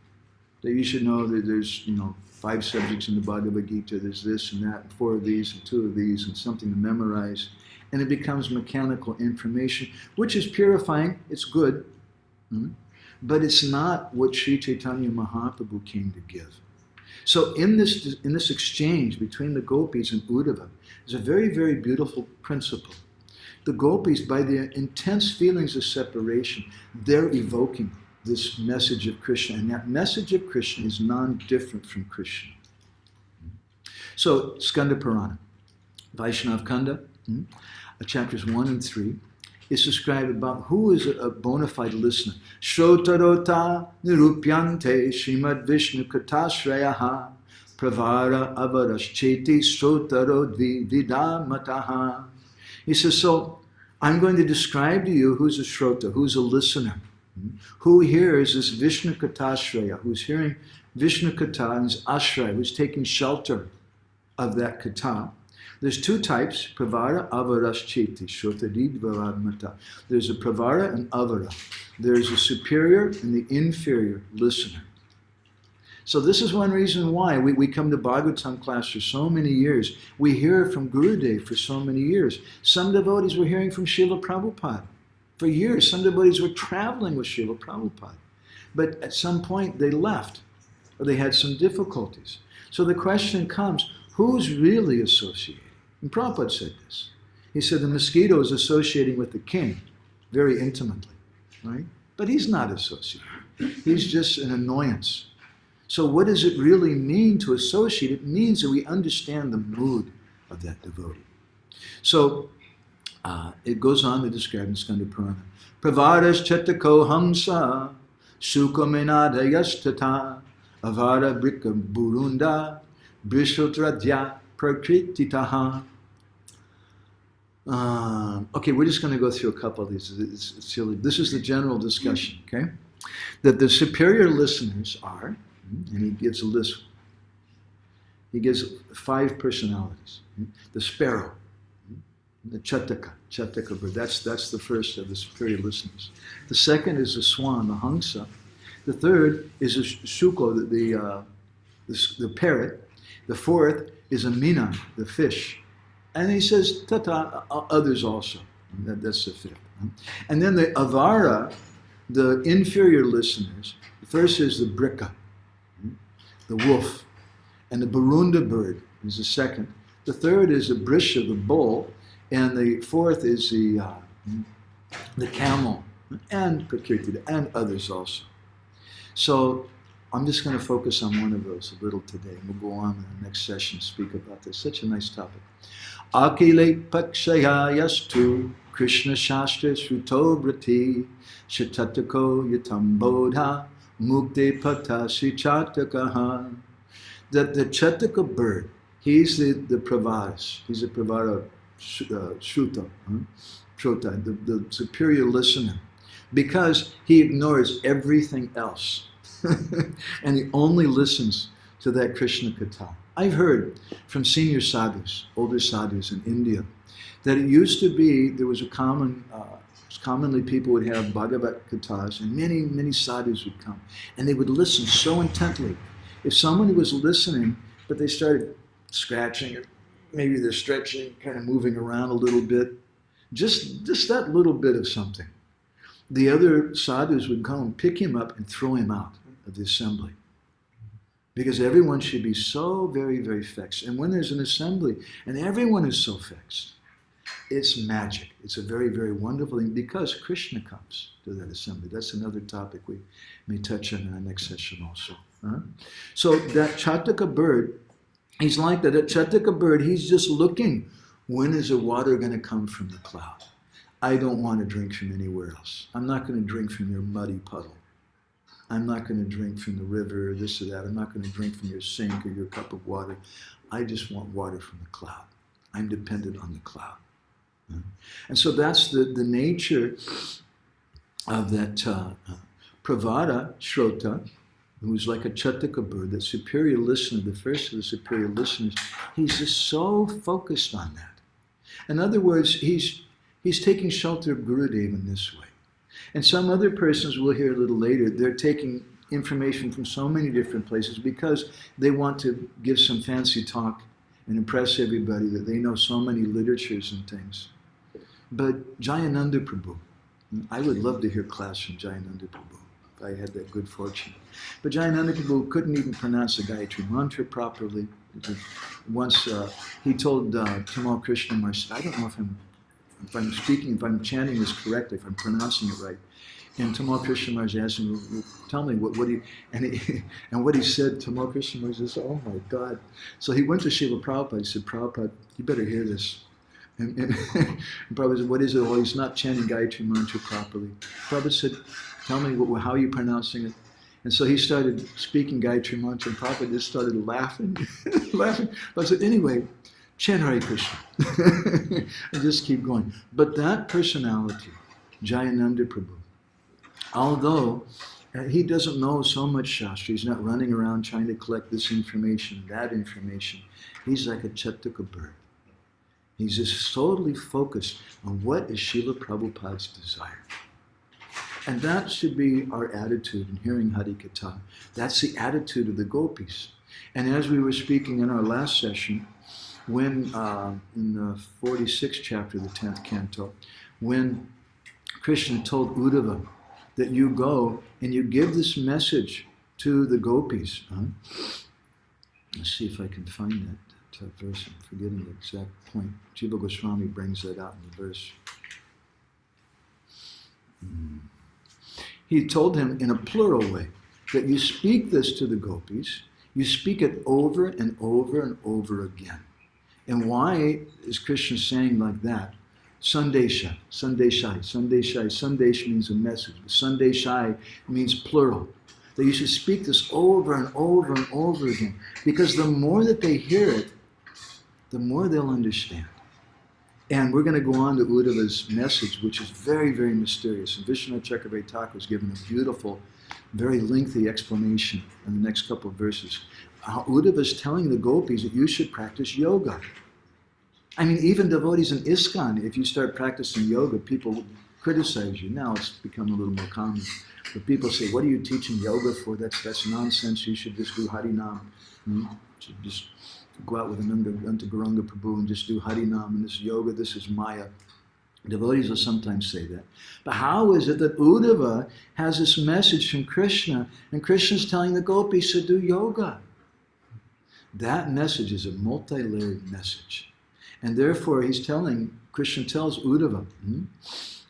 That you should know that there's, 5 subjects in the Bhagavad-gītā, there's this and that, and 4 of these and 2 of these, and something to memorize. And it becomes mechanical information, which is purifying, it's good, but it's not what Sri Chaitanya Mahaprabhu came to give. So in this exchange between the gopis and Uddhava, there's a very, very beautiful principle. The gopis, by their intense feelings of separation, they're evoking this message of Krishna. And that message of Krishna is non-different from Krishna. So, Skanda Purana, Vaishnava Khanda, chapters 1 and 3, is described about who is a bona fide listener. Shrotarota nirupyante Srimad Vishnu Kathā pravara avarascheti shrotaro vidamataha. He says, so I'm going to describe to you who's a shrota, who's a listener, who hears this Vishnu Kathā, who's hearing Vishnu Kathā and is ashraya, who's taking shelter of that Katha. There's 2 types, pravara, avarascheti, shrotadidvaradmata. There's a pravara and avara. There's a superior and the inferior listener. So this is one reason why we come to Bhagavatam class for so many years. We hear from Gurudev for so many years. Some devotees were hearing from Srila Prabhupada for years. Some devotees were traveling with Srila Prabhupada. But at some point they left, or they had some difficulties. So the question comes, who's really associating? And Prabhupada said this. He said the mosquito is associating with the king very intimately, right? But he's not associating. He's just an annoyance. So what does it really mean to associate? It means that we understand the mood of that devotee. So it goes on to describe in Skanda Purana. Pravaras chatako hamsa sukhamenadayastata avara brika burunda brishotradya prakrititaha. Okay, we're just going to go through a couple of these. It's silly. This is the general discussion, okay? That the superior listeners are, and he gives a list. He gives 5 personalities. The sparrow, the chataka bird. That's the first of the superior listeners. The second is the swan, the hangsa. The third is a shuko, the parrot. The fourth is a mina, the fish. And he says tata, others also. That's the fifth. And then the avara, the inferior listeners. The first is the brika, the wolf, and the barunda bird is the second. The third is the brisha, the bull, and the fourth is the camel, and prakriti, and others also. So I'm just going to focus on one of those a little today, and we'll go on in the next session, speak about this. Such a nice topic. Akile pakshaya yastu Krishna Shastra Sruto Brati Shatatako Yatambodha Mukte Pata Sri Chaitanya. That the Chataka bird, he's the pravāras, he's a pravāra Shruta, the superior listener, because he ignores everything else. And he only listens to that kṛṣṇa-kathā. I've heard from senior sadhus, older sadhus in India, that it used to be, there was a commonly people would have Bhagavad-gītās, and many, many sadhus would come, and they would listen so intently. If somebody was listening, but they started scratching, or maybe they're stretching, kind of moving around a little bit, just that little bit of something, the other sadhus would come and pick him up and throw him out of the assembly. Because everyone should be so very, very fixed. And when there's an assembly and everyone is so fixed, it's magic. It's a very, very wonderful thing because Krishna comes to that assembly. That's another topic we may touch on in our next session also. So that Chataka bird, he's like that. That Chataka bird, he's just looking. When is the water going to come from the cloud? I don't want to drink from anywhere else. I'm not going to drink from your muddy puddle. I'm not going to drink from the river or this or that. I'm not going to drink from your sink or your cup of water. I just want water from the cloud. I'm dependent on the cloud. And so that's the nature of that pravāra Shrota, who's like a Chataka bird, that superior listener, the first of the superior listeners. He's just so focused on that. In other words, he's taking shelter of Gurudev in this way. And some other persons, we'll hear a little later, they're taking information from so many different places because they want to give some fancy talk and impress everybody that they know so many literatures and things. But Jayananda Prabhu, I would love to hear class from Jayananda Prabhu if I had that good fortune. But Jayananda Prabhu couldn't even pronounce the Gayatri Mantra properly. Once he told Tamal Krishna Maharaj, I don't know if I'm chanting this correctly, if I'm pronouncing it right. And Tamal Krishna Maharaj asked him, tell me what do you, and what he said, Tamal Krishna Maharaj said, oh my God. So he went to Srila Prabhupada, he said, Prabhupada, you better hear this. And Prabhupada said, what is it? Oh, he's not chanting Gayatri Mantra properly. Prabhupada said, tell me, how are you pronouncing it? And so he started speaking Gayatri Mantra, and Prabhupada just started laughing, laughing. But I said, anyway, chant Hare Krishna. And just keep going. But that personality, Jayananda Prabhu, although he doesn't know so much Shastra, he's not running around trying to collect this information, that information, he's like a Chataka bird. He's just totally focused on what is Srila Prabhupada's desire. And that should be our attitude in hearing Harikatha. That's the attitude of the Gopis. And as we were speaking in our last session, when in the 46th chapter of the 10th canto, when Krishna told Uddhava that you go and you give this message to the Gopis. Let's see if I can find that verse. I'm forgetting the exact point. Jiva Goswami brings that out in the verse. He told him in a plural way that you speak this to the Gopis, you speak it over and over and over again. And why is Krishna saying like that? Sandesha, Sandeshai, Sandeshai. Sandesh means a message, but Sandeshai means plural. That you should speak this over and over and over again. Because the more that they hear it, the more they'll understand. And we're going to go on to Uddhava's message, which is very, very mysterious. And Vishwanath Chakravarti Thakur has given a beautiful, very lengthy explanation in the next couple of verses. How Uddhava is telling the Gopis that you should practice yoga. I mean, even devotees in ISKCON, if you start practicing yoga, people would criticize you. Now it's become a little more common. But people say, what are you teaching yoga for? That's nonsense. You should just do Harinam. You should just go out with Ananta Gauranga Prabhu and just do Harinam. And this yoga, this is Maya. Devotees will sometimes say that. But how is it that Uddhava has this message from Krishna, and Krishna's telling the Gopis to do yoga? That message is a multi-layered message. And therefore, Krishna tells Uddhava,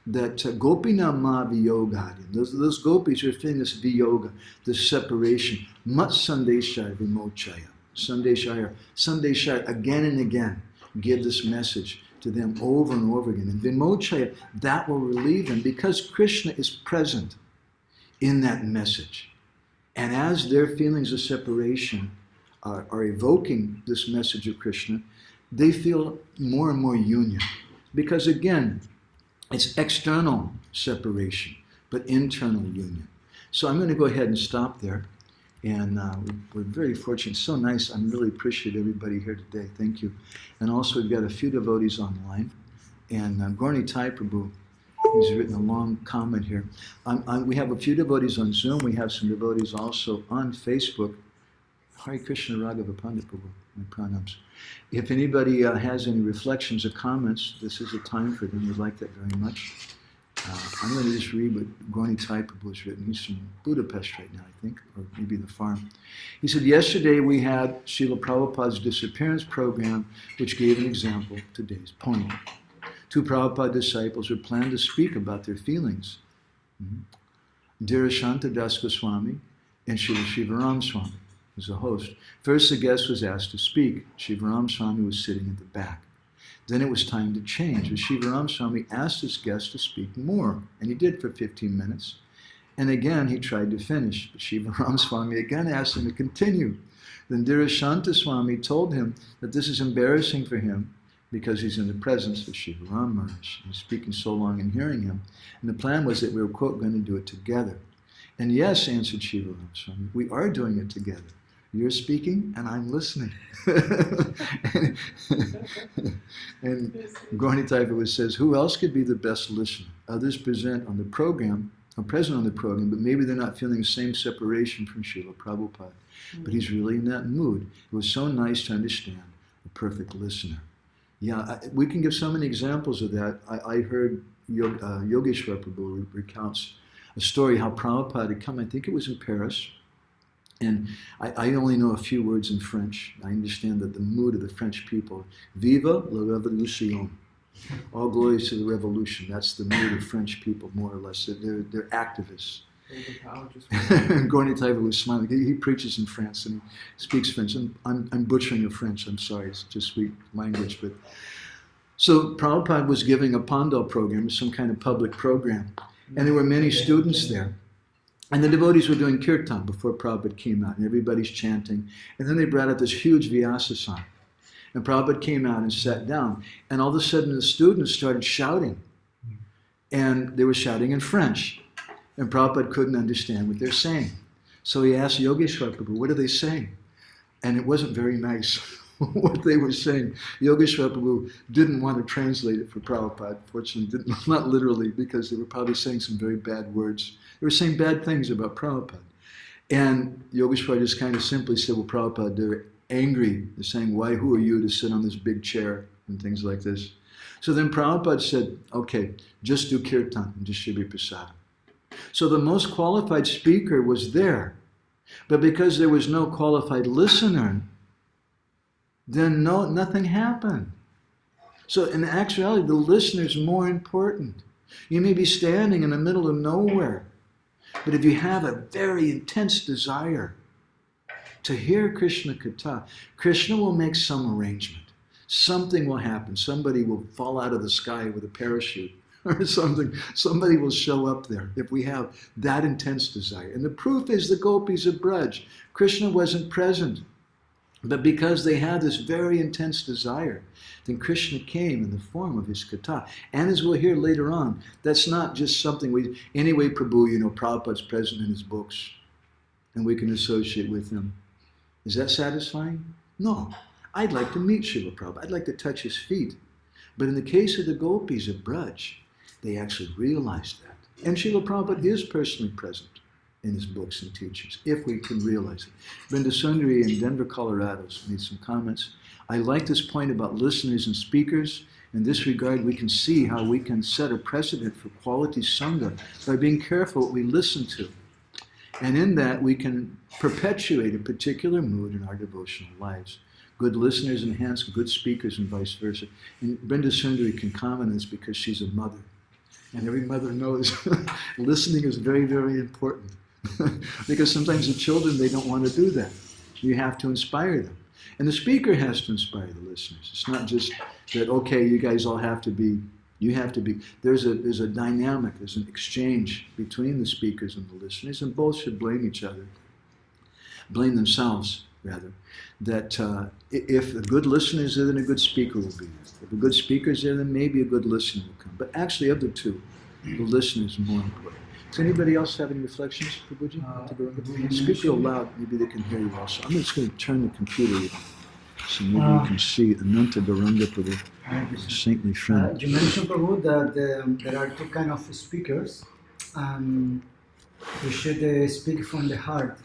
that gopina ma viyogadi, those gopis are feeling this viyoga, this separation, mat sandeshaya vimochaya. Sandeshaya again and again give this message to them over and over again. And vimochaya, that will relieve them because Krishna is present in that message. And as their feelings of separation are evoking this message of Krishna, they feel more and more union. Because again, it's external separation, but internal union. So I'm going to go ahead and stop there. And we're very fortunate. It's so nice. I really appreciate everybody here today. Thank you. And also we've got a few devotees online. And Gornitai Prabhu, he's written a long comment here. We have a few devotees on Zoom. We have some devotees also on Facebook. Hare Krishna Raghava Pandit Prabhu, my pranams. If anybody has any reflections or comments, this is a time for them. We'd like that very much. I'm going to just read what Gornitai Prabhu has written. He's from Budapest right now, I think, or maybe the farm. He said, yesterday we had Srila Prabhupada's disappearance program, which gave an example of today's poem. Two Prabhupada disciples were planned to speak about their feelings. Dhirashanta Das Goswami and Srila Shivaram Swami was the host. First, the guest was asked to speak. Shivaram Swami was sitting at the back. Then it was time to change. But Shivaram Swami asked his guest to speak more, and he did for 15 minutes. And again, he tried to finish. But Shivaram Swami again asked him to continue. Then Dhirashanta Swami told him that this is embarrassing for him because he's in the presence of Shivaram Maharaj. He's speaking so long and hearing him. And the plan was that we were, quote, going to do it together. And yes, answered Shivaram Swami, we are doing it together. You're speaking and I'm listening. and Gornitai says, who else could be the best listener? Others present on the program, are present on the program, but maybe they're not feeling the same separation from Srila Prabhupada. But he's really in that mood. It was so nice to understand a perfect listener. Yeah, we can give so many examples of that. I heard Yogeshwar Prabhu recounts a story how Prabhupada had come, I think it was in Paris, and I only know a few words in French. I understand that the mood of the French people, Vive la Révolution. All glory to the revolution. That's the mood of French people, more or less. They're activists. Gornitai was smiling. He preaches in France and he speaks French. I'm butchering of French. I'm sorry. It's just weak language. But so Prabhupada was giving a Pandal program, some kind of public program. And there were many students there. And the devotees were doing kirtan before Prabhupada came out, and everybody's chanting. And then they brought out this huge Vyasa-san. And Prabhupada came out and sat down. And all of a sudden the students started shouting. And they were shouting in French. And Prabhupada couldn't understand what they're saying. So he asked Yogeshwar Prabhu, what are they saying? And it wasn't very nice what they were saying. Yogeshwar Prabhu didn't want to translate it for Prabhupada, fortunately, not literally, because they were probably saying some very bad words. They were saying bad things about Prabhupada. And Yogeshwar just kind of simply said, well, Prabhupada, they're angry. They're saying, who are you to sit on this big chair and things like this? So then Prabhupada said, okay, just do kirtan and distribute prasadam. So the most qualified speaker was there. But because there was no qualified listener, then nothing happened. So in actuality, the listener is more important. You may be standing in the middle of nowhere, but if you have a very intense desire to hear Kṛṣṇa-kathā, Krishna will make some arrangement. Something will happen. Somebody will fall out of the sky with a parachute or something. Somebody will show up there if we have that intense desire. And the proof is the Gopis of Braj. Krishna wasn't present. But because they had this very intense desire, then Krishna came in the form of his katha. And as we'll hear later on, that's not just something anyway, Prabhu, Prabhupada's present in his books, and we can associate with him. Is that satisfying? No. I'd like to meet Srila Prabhupada. I'd like to touch his feet. But in the case of the Gopis of Braj, they actually realized that. And Srila Prabhupada is personally present in his books and teachings, if we can realize it. Brenda Sundari in Denver, Colorado made some comments. I like this point about listeners and speakers. In this regard, we can see how we can set a precedent for quality sangha by being careful what we listen to. And in that, we can perpetuate a particular mood in our devotional lives. Good listeners enhance good speakers and vice versa. And Brenda Sundari can comment on this because she's a mother. And every mother knows listening is very, very important. Because sometimes the children, they don't want to do that. You have to inspire them. And the speaker has to inspire the listeners. It's not just that, okay, you guys all have to be, you have to be. There's a dynamic, there's an exchange between the speakers and the listeners, and both should blame each other. Blame themselves, rather. That if a good listener is there, then a good speaker will be there. If a good speaker is there, then maybe a good listener will come. But actually, of the two, the listener is more important. Does anybody else have any reflections, Prabhuji? Speak real loud, maybe they can hear you also. I'm just going to turn the computer so maybe you can see Ananta Garanga Prabhu, a saintly friend. You mentioned, Prabhu, that there are two kinds of speakers. We should speak from the heart,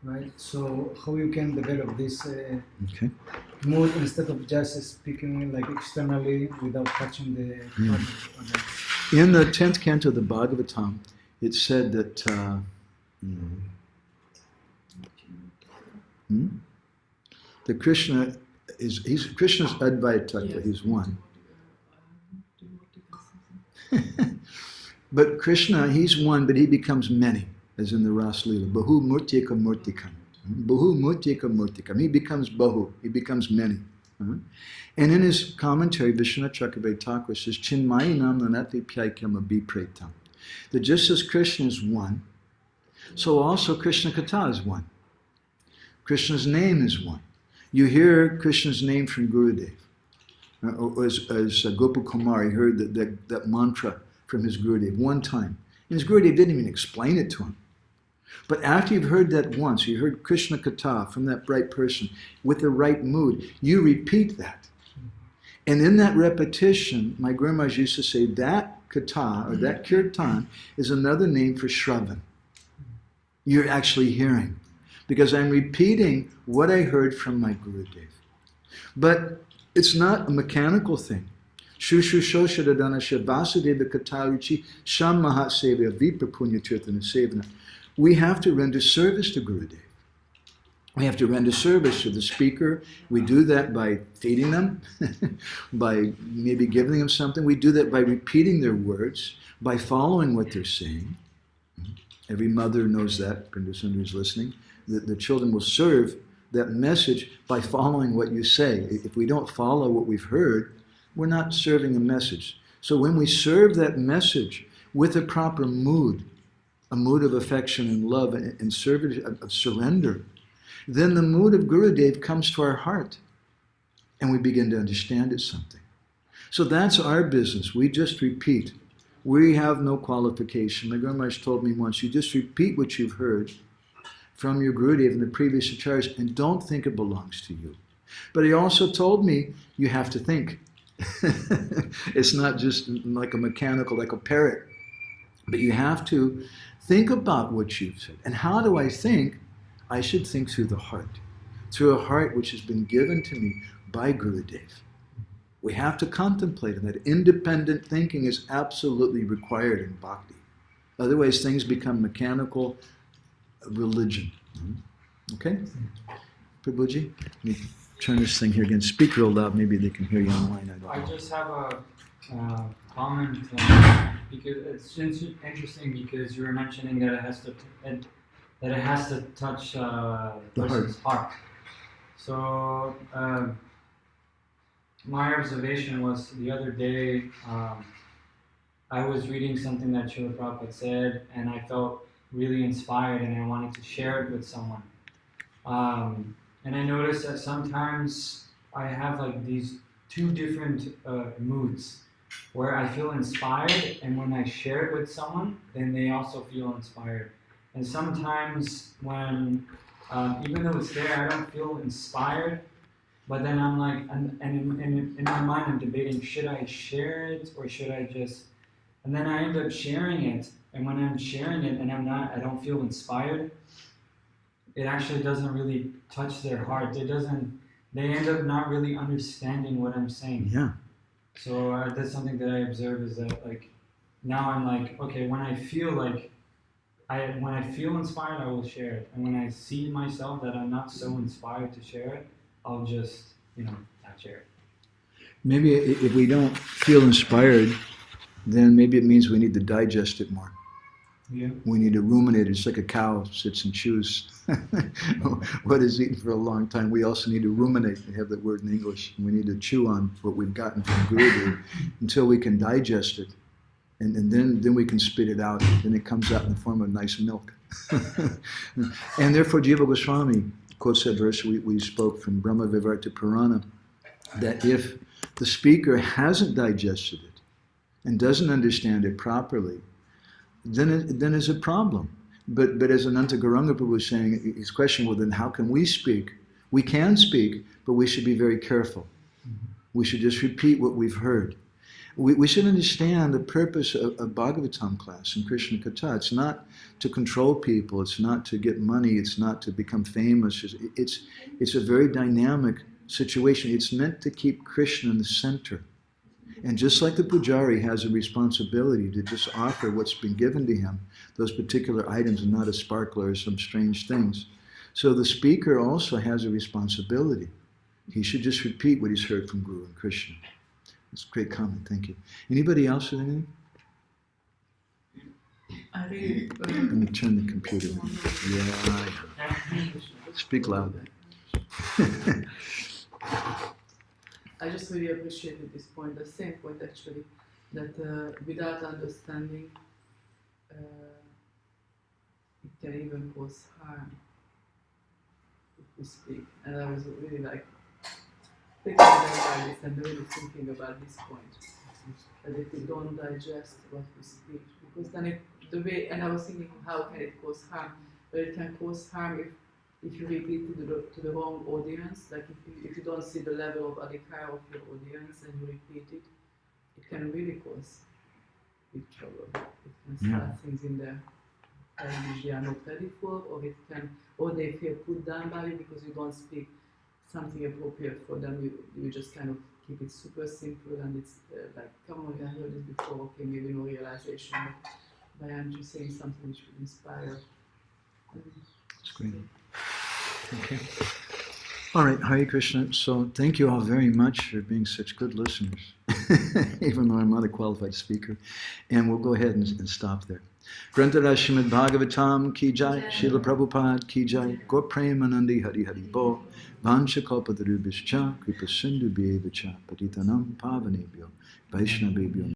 right? So how you can develop this mood instead of just speaking like externally without touching the heart? In the 10th canto of the Bhagavatam, it said that that Krishna is Krishna's Advaita Tattva, he's one. But Krishna, he's one, but he becomes many, as in the Ras Leela. Bahu murtika murtikam. Bahu murtika murtikam. He becomes bahu, he becomes many. And in his commentary, Vishwanath Chakravarti Thakur says, Chinmayinam nanati pyaikyam abhipretam. That just as Krishna is one, so also kṛṣṇa-kathā is one. Krishna's name is one. You hear Krishna's name from Gurudev. As Gopal Kumar, he heard that mantra from his Gurudev one time. And his Gurudev didn't even explain it to him. But after you've heard that once, you heard kṛṣṇa-kathā from that bright person with the right mood, you repeat that. And in that repetition, my Guru Maharaj used to say that katha, or that kirtan, is another name for shravan. You're actually hearing. Because I'm repeating what I heard from my Gurudev. But it's not a mechanical thing. Shushu shoshadadana shabasudeva kataruchi sham mahat sevya vipa punya tirthana sevana. We have to render service to Gurudev. We have to render service to the speaker. We do that by feeding them, by maybe giving them something. We do that by repeating their words, by following what they're saying. Every mother knows that, Pindusundar is listening, that the children will serve that message by following what you say. If we don't follow what we've heard, we're not serving a message. So when we serve that message with a proper mood, a mood of affection and love and service, of surrender, then the mood of Gurudev comes to our heart and we begin to understand it something. So that's our business. We just repeat. We have no qualification. My Guru Maharaj told me once, you just repeat what you've heard from your Gurudev and the previous acharyas and don't think it belongs to you. But he also told me you have to think. It's not just like a mechanical, like a parrot. But you have to think about what you've said. And how do I think? I should think through the heart. Through a heart which has been given to me by Gurudev. We have to contemplate, and that independent thinking is absolutely required in bhakti. Otherwise things become mechanical religion. Okay? Prabhuji, let me turn this thing here again. Speak real loud, maybe they can hear you online. I just have a comment, because it's interesting because you were mentioning that it has to touch the person's heart. So my observation was the other day, I was reading something that Srila Prabhupada said, and I felt really inspired, and I wanted to share it with someone. And I noticed that sometimes I have like these two different moods, where I feel inspired, and when I share it with someone, then they also feel inspired. And sometimes when, even though it's there, I don't feel inspired, but then I'm like, and in my mind I'm debating, should I share it or should I just, and then I end up sharing it, and when I'm sharing it and I don't feel inspired, it actually doesn't really touch their heart. They end up not really understanding what I'm saying. Yeah. So that's something that I observe, is that like, now I'm like, okay, when I feel inspired, I will share it. And when I see myself that I'm not so inspired to share it, I'll just, not share it. Maybe if we don't feel inspired, then maybe it means we need to digest it more. Yeah. We need to ruminate it. It's like a cow sits and chews what is eaten for a long time. We also need to ruminate. We have that word in English. We need to chew on what we've gotten from Gurudev until we can digest it. And then we can spit it out. Then it comes out in the form of nice milk. And therefore, Jiva Goswami quotes that verse we spoke from Brahma Vivarta Purana, that if the speaker hasn't digested it and doesn't understand it properly, then it's a problem. But as Ananta Gauranga Prabhu was saying, his question, well, then how can we speak? We can speak, but we should be very careful. We should just repeat what we've heard. We should understand the purpose of Bhagavatam class and kṛṣṇa-kathā. It's not to control people. It's not to get money. It's not to become famous. It's a very dynamic situation. It's meant to keep Krishna in the center. And just like the pujari has a responsibility to just offer what's been given to him, those particular items and not a sparkler or some strange things, so the speaker also has a responsibility. He should just repeat what he's heard from Guru and Krishna. It's a great comment, thank you. Anybody else with anything? Let me turn the computer. Yeah. Speak loud. I just really appreciated this point, the same point actually, that without understanding, it can even cause harm if we speak. And I was really like thinking about this and really thinking about this point, that if we don't digest what we speak, because then and I was thinking, how can it cause harm? But it can cause harm if you repeat to the wrong audience, like if you don't see the level of adhikara of your audience and you repeat it, it can really cause big trouble. It can start things in there which they are not ready for, or they feel put down by you because you don't speak something appropriate for them. You just kind of keep it super simple, and it's like, come on, I heard this before, okay, maybe no realization, but I'm just saying something which would inspire. That's great. Okay. All right, Hare Krishna. So thank you all very much for being such good listeners, even though I'm not a qualified speaker. And we'll go ahead and stop there. Grantara Srimad Bhagavatam ki jai, Srila Prabhupada ki jai, Gaur Premanandi Hari Hari Bo, Vancha Kalpatarubhischa, Kripa Sindhu Bhyevacha, Patitanam Pavanebhyo, Vaishnavebhyo.